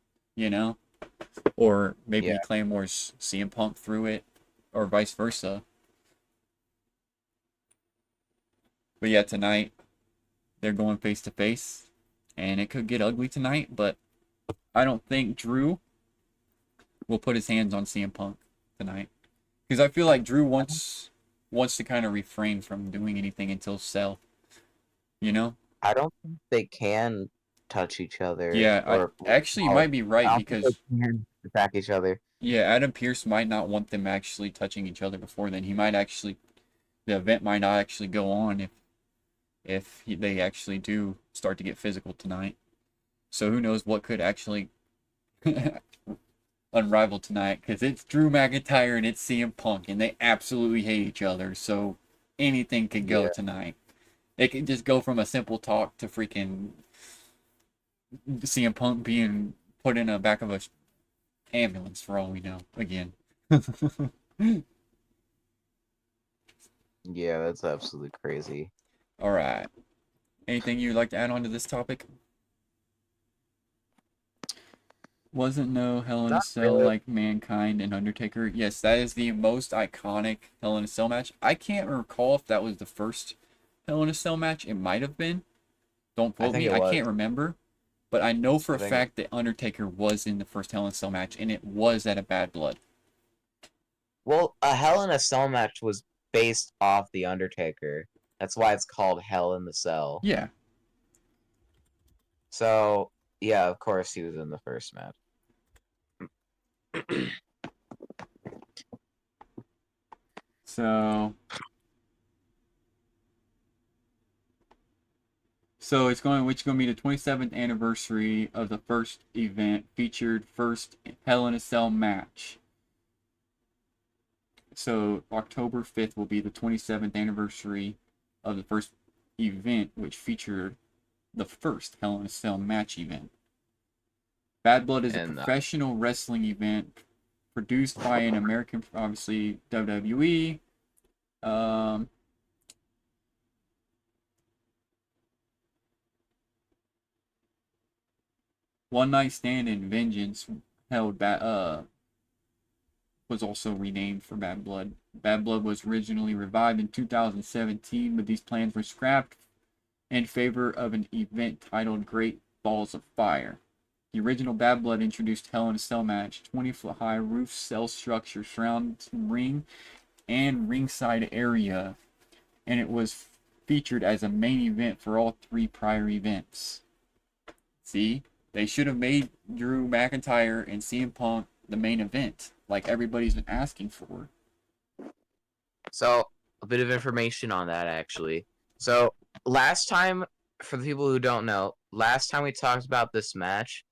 Or maybe Yeah, he claymores CM Punk through it. or vice versa. But yeah, tonight they're going face to face, and it could get ugly tonight. But I don't think Drew will put his hands on CM Punk tonight, because I feel like Drew wants to kind of refrain from doing anything until Cell. You know? I don't think they can touch each other Yeah, I or actually you I might be right don't think because they can attack each other. yeah, Adam Pearce might not want them actually touching each other before then. He might actually the event might not actually go on if they actually do start to get physical tonight. So who knows what could actually unravel tonight, because it's Drew McIntyre and it's CM Punk and they absolutely hate each other. So anything could go Yeah. tonight. It could just go from a simple talk to freaking CM Punk being put in the back of a ambulance for all we know. Again. Yeah, that's absolutely crazy. All right. Anything you'd like to add on to this topic? Wasn't no Hell in a Not Cell really. like Mankind and Undertaker? Yes, that is the most iconic Hell in a Cell match. I can't recall if that was the first Hell in a Cell match. It might have been. Don't I quote think me. it I was. can't remember. But I know for I a think fact that Undertaker was in the first Hell in a Cell match, and it was at a Bad Blood. well, a Hell in a Cell match was based off the Undertaker. That's why it's called Hell in the Cell. Yeah. So yeah, of course he was in the first match. So it's going, which is going to be the 27th anniversary of the first event featured first Hell in a Cell match. So October 5th will be the 27th anniversary of the first event, which featured the first Hell in a Cell match event. Bad Blood is a And professional wrestling event produced by an American, obviously WWE. One Night Stand and Vengeance held was also renamed for Bad Blood. Bad Blood was originally revived in 2017, but these plans were scrapped in favor of an event titled Great Balls of Fire. The original Bad Blood introduced Hell in a Cell match, 20-foot high roof cell structure surrounding ring and ringside area, and it was featured as a main event for all three prior events. See, they should have made Drew McIntyre and CM Punk the main event, like everybody's been asking for. so a bit of information on that actually. So last time, for the people who don't know, last time we talked about this match,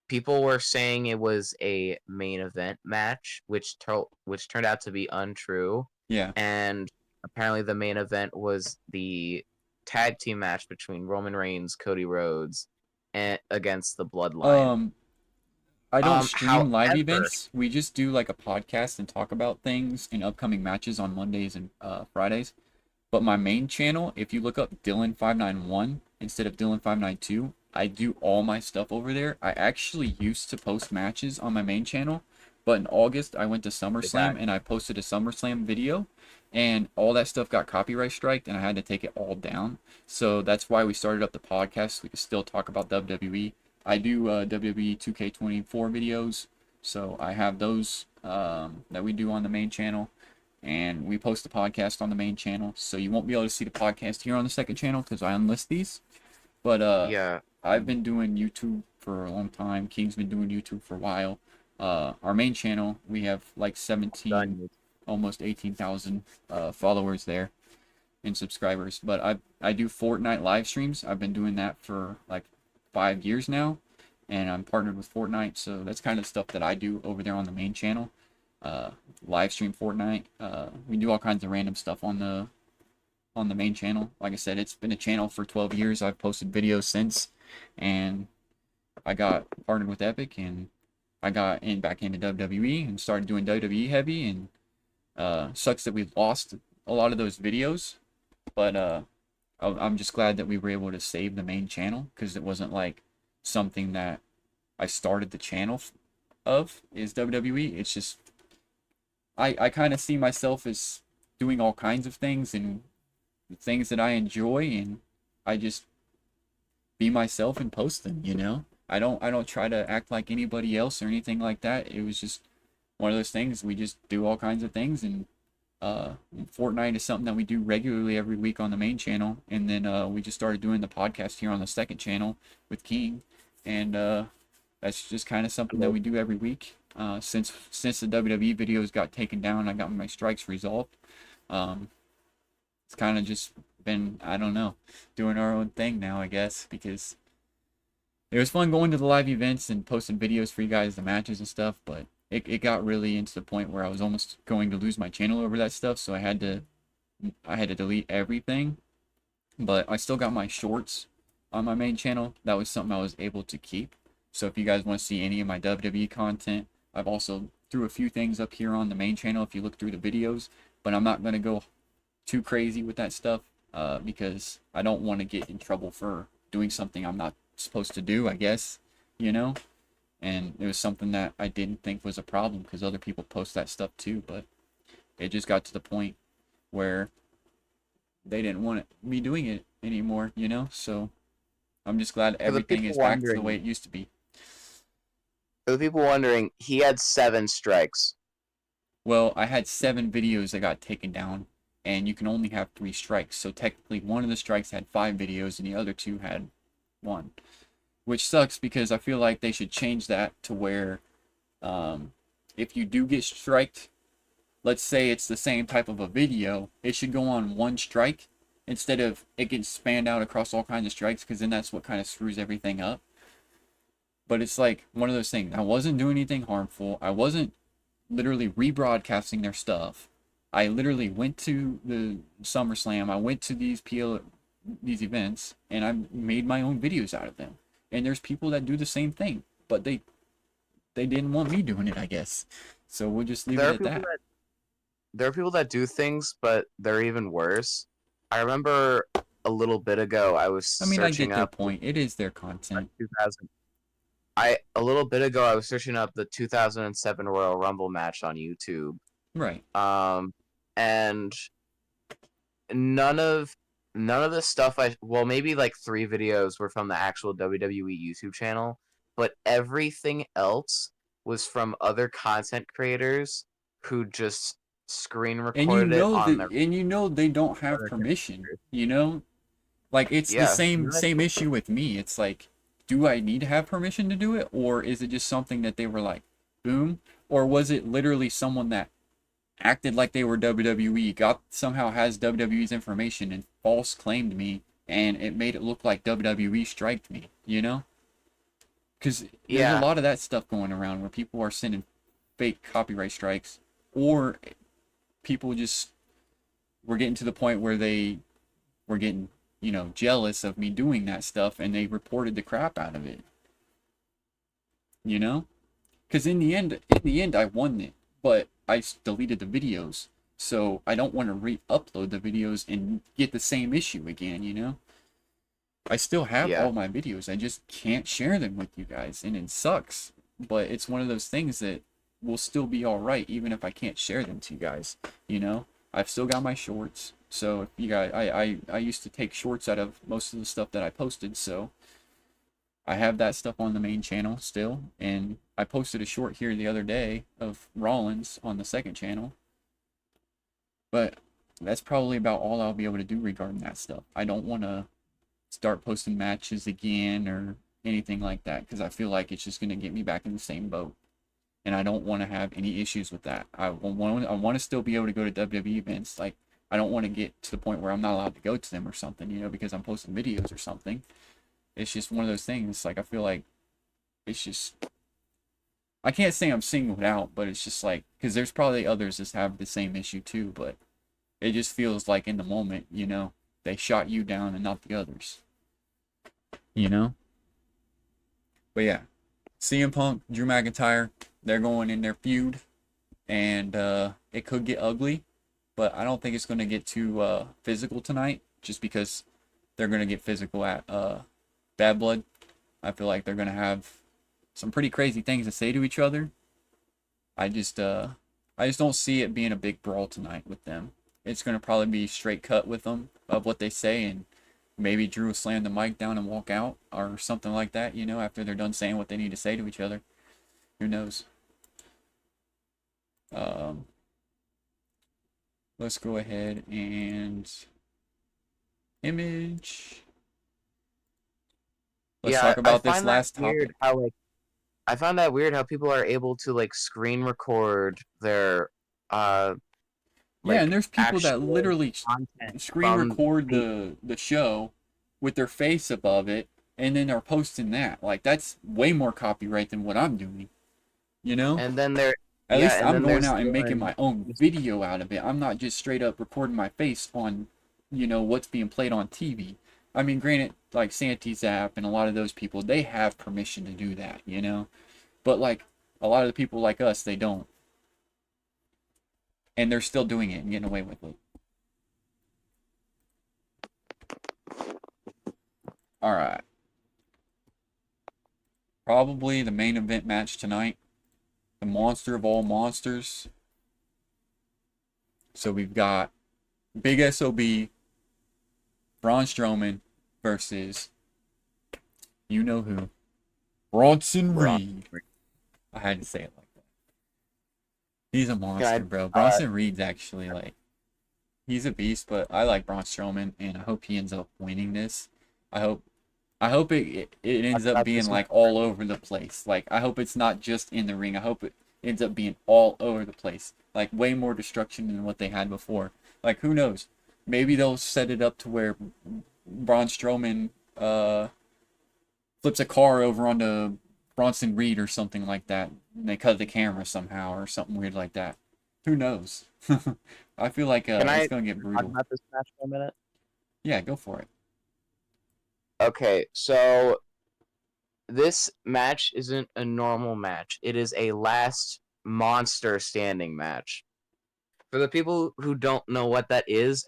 people were saying it was a main event match, which turned out to be untrue. Yeah. And apparently the main event was the tag team match between Roman Reigns, Cody Rhodes, and against the Bloodline. I don't stream live However, events. We just do like a podcast and talk about things and upcoming matches on Mondays and Fridays. But my main channel, if you look up Dylan591 instead of Dylan592, I do all my stuff over there. I actually used to post matches on my main channel, but in August I went to SummerSlam and I posted a SummerSlam video, and all that stuff got copyright striked and I had to take it all down. So that's why we started up the podcast, so we can still talk about WWE. I do WWE 2K24 videos, so I have those that we do on the main channel, and we post the podcast on the main channel. So you won't be able to see the podcast here on the second channel because I unlist these. But yeah, I've been doing YouTube for a long time. King's been doing YouTube for a while. Our main channel, we have like 17, done. almost 18,000 followers there and subscribers. But I do Fortnite live streams. I've been doing that for like 5 years now, and I'm partnered with Fortnite, so that's kind of stuff that I do over there on the main channel. Live stream Fortnite. We do all kinds of random stuff on the main channel. Like I said, it's been a channel for 12 years. I've posted videos since, and I got partnered with Epic, and I got back into WWE and started doing WWE heavy. And sucks that we lost a lot of those videos, but I'm just glad that we were able to save the main channel, because it wasn't like something that I started the channel of is WWE. It's just I kind of see myself as doing all kinds of things and things that I enjoy, and I just be myself and post them, you know? I don't try to act like anybody else or anything like that. It was just one of those things. We just do all kinds of things, and Fortnite is something that we do regularly every week on the main channel, and then we just started doing the podcast here on the second channel with King, and that's just kind of something that we do every week. Since the WWE videos got taken down, I got my strikes resolved. Um, it's kind of just been, I don't know, doing our own thing now, I guess, because it was fun going to the live events and posting videos for you guys, the matches and stuff, but it got really into the point where I was almost going to lose my channel over that stuff, so I had to delete everything. But I still got my shorts on my main channel. That was something I was able to keep. So if you guys want to see any of my WWE content, I've also threw a few things up here on the main channel if you look through the videos, but I'm not going to go too crazy with that stuff because I don't want to get in trouble for doing something I'm not supposed to do, I guess, you know? And it was something that I didn't think was a problem because other people post that stuff too, but it just got to the point where they didn't want me doing it anymore, you know? So I'm just glad For the everything people is back to the way wondering, it used to be. he had 7 strikes. Well, I had 7 videos that got taken down, and you can only have 3 strikes. So technically, one of the strikes had 5 videos, and the other 2 had 1. Which sucks because I feel like they should change that to where if you do get striked, let's say it's the same type of a video, it should go on 1 strike instead of it gets spanned out across all kinds of strikes, because then that's what kind of screws everything up. But it's like one of those things. I wasn't doing anything harmful. I wasn't literally rebroadcasting their stuff. I literally went to the SummerSlam. I went to these events, and I made my own videos out of them. And there's people that do the same thing, but they didn't want me doing it, I guess. So we'll just leave There it are at people that. that there are people that do things, but they're even worse. I remember a little bit ago I was I mean, I searching get their up point. It is their content. 2000. A little bit ago I was searching up the 2007 Royal Rumble match on YouTube. Right. Um, and none of the stuff maybe like 3 videos were from the actual WWE YouTube channel, but everything else was from other content creators who just screen And you recorded it know on their that and you know they don't have other permission, computers. you know? Like it's the Yeah, same issue with me. It's like, do I need to have permission to do it, or is it just something that they were like, boom? Or was it literally someone that acted like they were WWE, got somehow has WWE's information and false claimed me, and it made it look like WWE striked me, you know? Because there's a yeah, lot of that stuff going around where people are sending fake copyright strikes, or people just were getting to the point where they were getting, you know, jealous of me doing that stuff, and they reported the crap out of it, you know? Because in the end, I won it, but I deleted the videos, so I don't want to re-upload the videos and get the same issue again, you know? I still have yeah. all my videos, I just can't share them with you guys, and it sucks, but it's one of those things that will still be alright, even if I can't share them to you guys, you know? I've still got my shorts, so if you guys, I used to take shorts out of most of the stuff that I posted, so I have that stuff on the main channel still, and I posted a short here the other day of Rollins on the second channel. But that's probably about all I'll be able to do regarding that stuff. I don't want to start posting matches again or anything like that because I feel like it's just going to get me back in the same boat. And I don't want to have any issues with that. I want to still be able to go to WWE events. Like, I don't want to get to the point where I'm not allowed to go to them or something, you know, because I'm posting videos or something. It's just one of those things. Like, I feel like it's just, I can't say I'm singled out, but it's just like, because there's probably others that have the same issue too, but it just feels like in the moment, you know, they shot you down and not the others, you know? But yeah, CM Punk, Drew McIntyre, they're going in their feud, and it could get ugly, but I don't think it's going to get too physical tonight, just because they're going to get physical at Bad Blood. I feel like they're going to have some pretty crazy things to say to each other. I I just don't see it being a big brawl tonight with them. It's gonna probably be straight cut with them of what they say, and maybe Drew will slam the mic down and walk out or something like that. You know, after they're done saying what they need to say to each other. Who knows? Um, let's go ahead and image. Let's Yeah, talk I about this find that last topic. weird how like I found that weird how people are able to like screen record their uh Yeah, and like there's people that actual literally content screen from record the the show with their face above it, and then are posting that. Like that's way more copyright than what I'm doing. You know? and then there At yeah, least and I'm then going there's out and making one my own video out of it. I'm not just straight up recording my face on, what's being played on TV. I mean, granted, like Santi's app and a lot of those people, they have permission to do that, you know? But like a lot of the people like us, they don't. And they're still doing it and getting away with it. All right. Probably the main event match tonight. The monster of all monsters. So we've got Big SOB, Braun Strowman versus you know who. Bronson Braun. Reed. I had to say it like that. He's a monster, Can bro. I Bronson Reed's actually like he's a beast, but I like Braun Strowman and I hope he ends up winning this. I hope it I ends up thought being this was like all over the place. Like I hope it's not just in the ring. I hope it ends up being all over the place. Like way more destruction than what they had before. Like who knows? Maybe they'll set it up to where Braun Strowman flips a car over onto Bronson Reed or something like that. And they cut the camera somehow or something weird like that. Who knows? I feel like can it's I gonna get talk brutal. about this match for a minute? Yeah, go for it. Okay, so this match isn't a normal match. It is a last monster standing match. For the people who don't know what that is,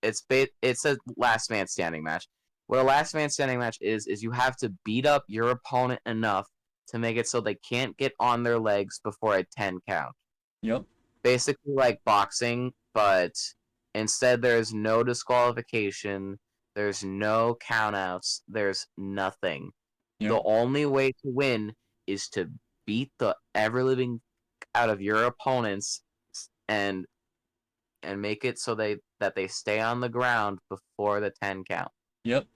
it's a last man standing match. What a last man standing match is you have to beat up your opponent enough to make it so they can't get on their legs before a 10 count. Yep. Basically like boxing, but instead there's no disqualification, there's no countouts, there's nothing. Yep. The only way to win is to beat the ever living out of your opponents and make it so they stay on the ground before the 10 count. Yep.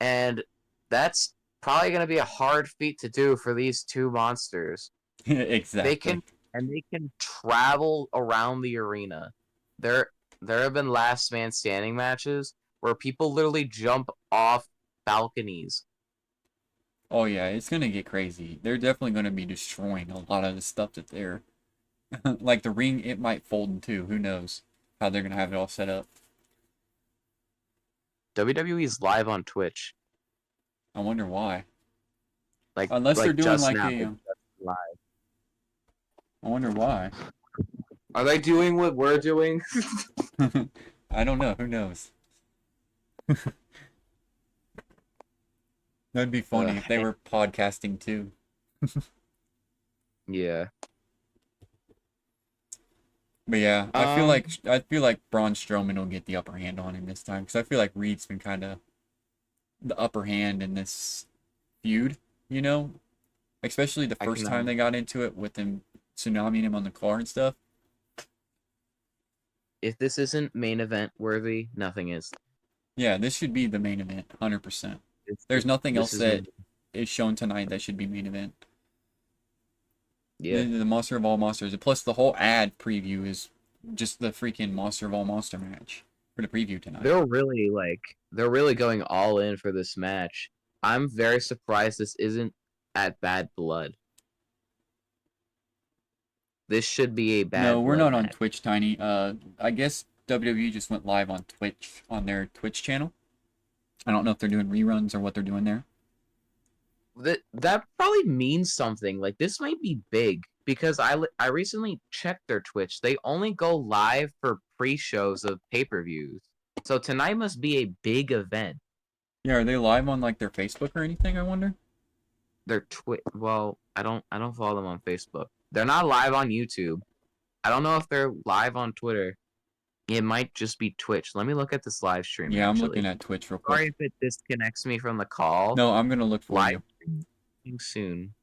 And that's probably going to be a hard feat to do for these two monsters. They Exactly. can they can travel around the arena. There there have been last man standing matches where people literally jump off balconies. Oh yeah, it's gonna get crazy. They're definitely gonna be destroying a lot of the stuff that they're like the ring. It might fold in two. Who knows how they're gonna have it all set up? WWE's live on Twitch. I wonder why. Like Unless they're doing just like now. a. Like, just live. I wonder why. Are they doing what we're doing? I don't know. Who knows? That'd be funny if they were podcasting too. Yeah. But yeah, Um I feel like Braun Strowman will get the upper hand on him this time because I feel like Reed's been kind of the upper hand in this feud. You know, especially the I first can time they got into it with him tsunamiing him on the car and stuff. if this isn't main event worthy, nothing is. Yeah, this should be the main event, 100%. There's nothing This else is that is shown tonight that should be main event. yeah. The Monster of All Monsters, plus the whole ad preview is just the freaking Monster of All Monster match for the preview tonight. They're really going all in for this match. I'm very surprised this isn't at Bad Blood. This should be a No, Bad we're Blood not on match. Twitch, Tiny. I guess WWE just went live on Twitch on their Twitch channel. I don't know if they're doing reruns or what they're doing there. That probably means something. Like this might be big because I recently checked their Twitch. They only go live for pre-shows of pay-per-views. So tonight must be a big event. Yeah, are they live on like their Facebook or anything? I wonder. Their Twitch. Well, I don't follow them on Facebook. They're not live on YouTube. I don't know if they're live on Twitter. It might just be Twitch. Let me look at this live stream, Yeah, I'm looking actually. at Twitch real Sorry quick. if it disconnects me from the call. No, I'm gonna look for Live you. streaming soon.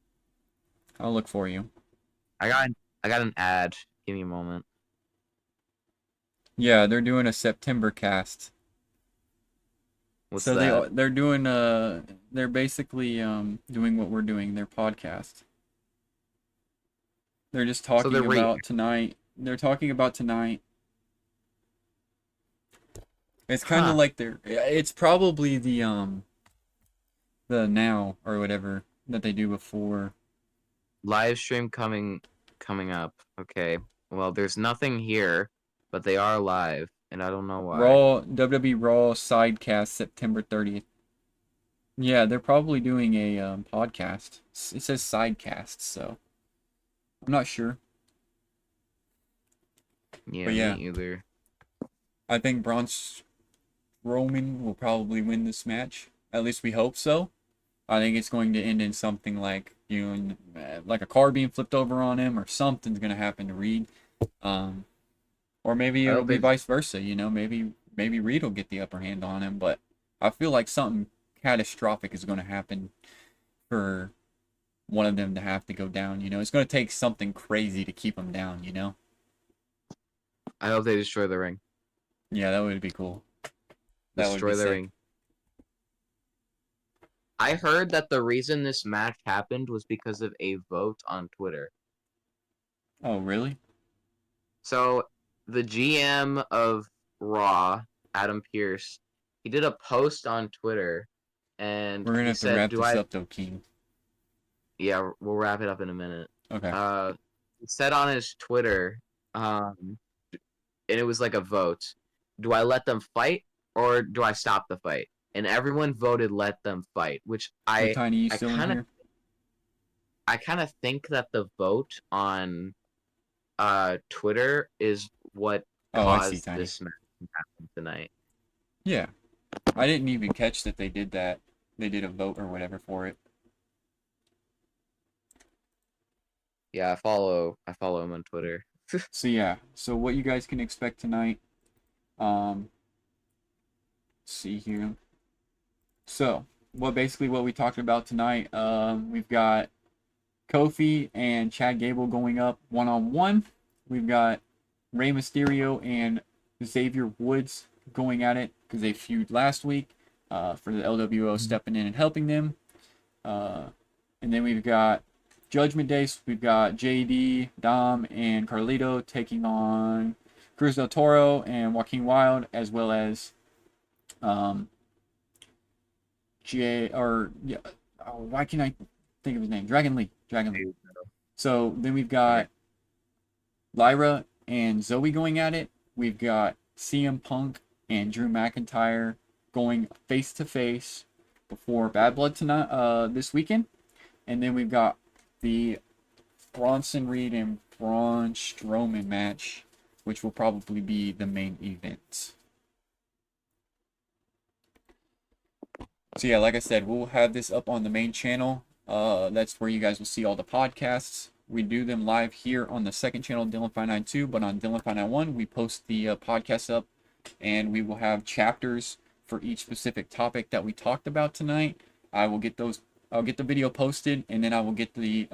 I'll look for you. I got an ad. Give me a moment. Yeah, they're doing a September cast. What's So that? they're doing they're basically doing what we're doing, their podcast. They're just So they're talking about tonight. They're talking about tonight. It's kind of Huh. like it's probably the now or whatever that they do before. Live stream coming up. Okay. Well, there's nothing here, but they are live, and I don't know why. Raw WWE Raw sidecast September 30th. Yeah, they're probably doing a podcast. It says sidecast, so I'm not sure. Yeah, But me yeah, either. I think Braun Strowman will probably win this match. At least we hope so. I think it's going to end in something like like a car being flipped over on him, or something's gonna happen to Reed. Um, or maybe I it'll hope be they vice versa. Maybe Reed will get the upper hand on him. But I feel like something catastrophic is going to happen for one of them to have to go down. It's going to take something crazy to keep him down. I hope they destroy the ring. Yeah, that would be cool. That would be Destroy the sick. ring. I heard that the reason this match happened was because of a vote on Twitter. Oh, really? So the GM of Raw, Adam Pearce, he did a post on Twitter, and We're gonna he have to said, wrap "Do this I?" up though, King. Yeah, we'll wrap it up in a minute. Okay. He said on his Twitter, and it was like a vote: do I let them fight or do I stop the fight? And everyone voted let them fight, which So Tiny, you I still in kind of here? I kind of think that the vote on Twitter is what Oh, I see, caused Tiny. this match to happen tonight. Yeah. I didn't even catch that they did that. They did a vote or whatever for it. Yeah, I follow him on Twitter. So yeah. So what you guys can expect tonight? Um, see here. So what we talked about tonight. We've got Kofi and Chad Gable going up 1-on-1. We've got Rey Mysterio and Xavier Woods going at it because they feud last week. For the LWO stepping in and helping them. And then we've got Judgment Day. So we've got JD, Dom, and Carlito taking on Cruz del Toro and Joaquin Wilde, as well as um, why can't I think of his name? Dragon Lee. So then we've got Lyra and Zoey going at it. We've got CM Punk and Drew McIntyre going face to face before Bad Blood tonight, this weekend. And then we've got the Bronson Reed and Braun Strowman match, which will probably be the main event. So yeah, like I said, we'll have this up on the main channel. That's where you guys will see all the podcasts. We do them live here on the second channel, Dylan592, but on Dylan591, we post the podcast up, and we will have chapters for each specific topic that we talked about tonight. I'll get the video posted, and then I will get the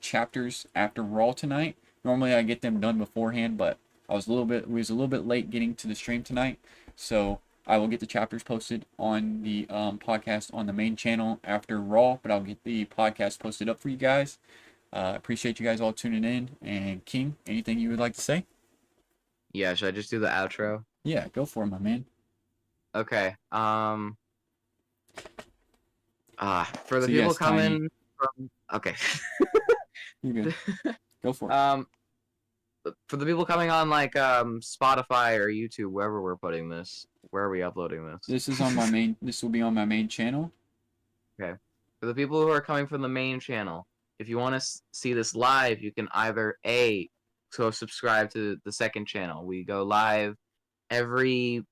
chapters after Raw tonight. Normally I get them done beforehand, but we was a little bit late getting to the stream tonight, so I will get the chapters posted on the podcast on the main channel after Raw, but I'll get the podcast posted up for you guys. Appreciate you guys all tuning in. And King, anything you would like to say? Yeah, should I just do the outro? Yeah, go for it, my man. Okay. For the So people yes, Tiny. coming from okay. You're good. Go for it. For the people coming on like Spotify or YouTube, wherever we're putting this, where are we uploading this? This is on my main. This will be on my main channel. Okay. For the people who are coming from the main channel, if you want to see this live, you can either subscribe to the second channel. We go live every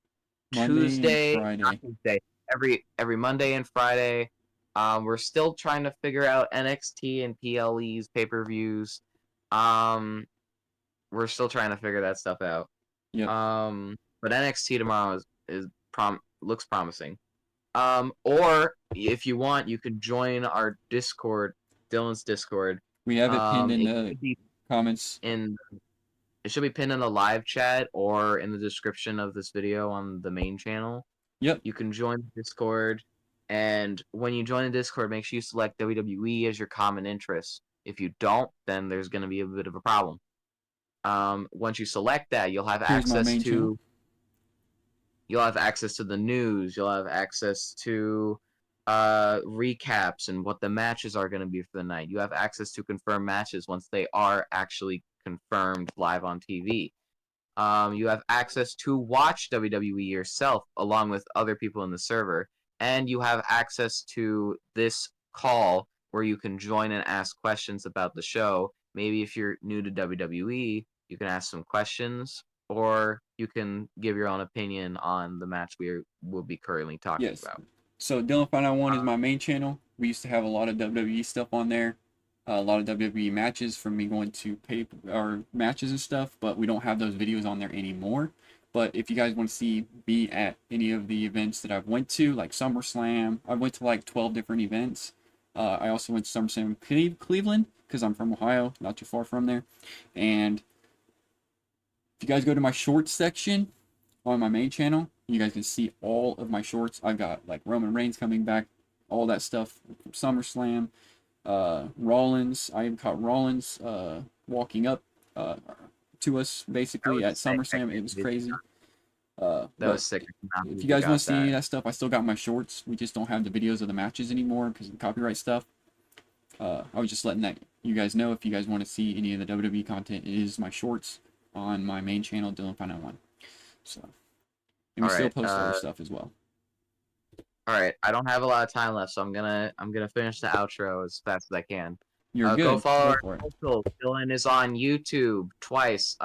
Monday and not Friday. Tuesday, every Monday and Friday. We're still trying to figure out NXT and PLE's pay-per-views. we're still trying to figure that stuff out. Yep. But NXT tomorrow looks promising. Or if you want, you could join our Discord, Dylan's Discord. We have it pinned in It the should be comments. it should be pinned in the live chat or in the description of this video on the main channel. Yep. You can join the Discord, and when you join the Discord, make sure you select WWE as your common interest. If you don't, then there's going to be a bit of a problem. Once you select that, you'll have Here's my access main channel. to the news. You'll have access to recaps and what the matches are going to be for the night. You have access to confirmed matches once they are actually confirmed live on TV. You have access to watch WWE yourself along with other people in the server, and you have access to this call where you can join and ask questions about the show. Maybe if you're new to WWE, you can ask some questions, or you can give your own opinion on the match we will be currently talking Yes. about. So Dylan 591 is my main channel. We used to have a lot of WWE stuff on there. A lot of WWE matches from me going to pay our matches and stuff, but we don't have those videos on there anymore. But if you guys want to see me at any of the events that I've went to, like SummerSlam, I went to like 12 different events. I also went to SummerSlam Cleveland because I'm from Ohio, not too far from there. And if you guys go to my shorts section on my main channel, you guys can see all of my shorts. I've got like Roman Reigns coming back, all that stuff from SummerSlam. Rollins, I even caught Rollins walking up to us basically at SummerSlam. It was crazy. That was sick. If you guys want to see any of that stuff, I still got my shorts. We just don't have the videos of the matches anymore because of the copyright stuff. I was just letting that you guys know if you guys want to see any of the WWE content, it is my shorts on my main channel, Dylan 591. So, and we still post other stuff as well. All right, I don't have a lot of time left, so I'm gonna finish the outro as fast as I can. You're good. Go follow our social. Dylan is on YouTube twice.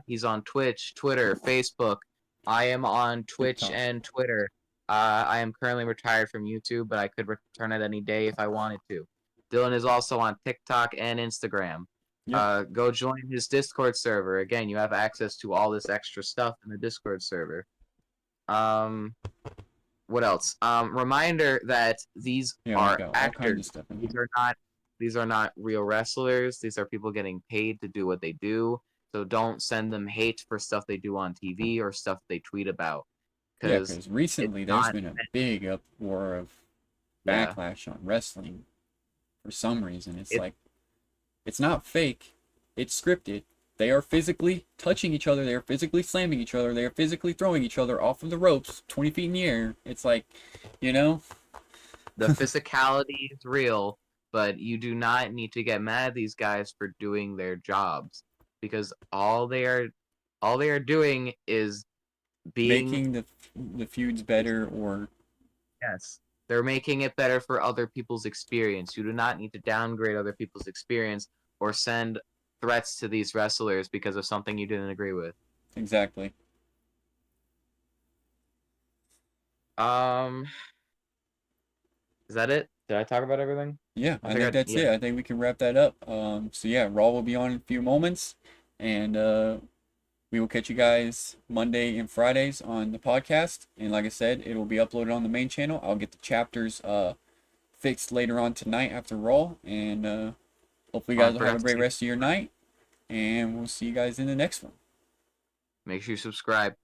He's on Twitch, Twitter, Facebook. I am on Twitch TikTok. and Twitter. I am currently retired from YouTube, but I could return it any day if I wanted to. Dylan is also on TikTok and Instagram. Yep. Go join his Discord server. Again, you have access to all this extra stuff in the Discord server. What else? Reminder that these are actors. These are not real wrestlers. These are people getting paid to do what they do. So don't send them hate for stuff they do on TV or stuff they tweet about. Because recently there's been a big uproar of backlash on wrestling for some reason. It's like, it's not fake. It's scripted. They are physically touching each other. They are physically slamming each other. They are physically throwing each other off of the ropes 20 feet in the air. It's like, you know? The physicality is real, but you do not need to get mad at these guys for doing their jobs. Because all they are doing is making the feuds better, or... Yes. They're making it better for other people's experience. You do not need to downgrade other people's experience or send threats to these wrestlers because of something you didn't agree with. Exactly. Is that it? Did I talk about everything? Yeah, I think that's it. I think we can wrap that up. So yeah, Raw will be on in a few moments, and we will catch you guys Monday and Fridays on the podcast. And like I said, it will be uploaded on the main channel. I'll get the chapters fixed later on tonight after Raw, and hopefully you guys will have a great rest of your night, and we'll see you guys in the next one. Make sure you subscribe.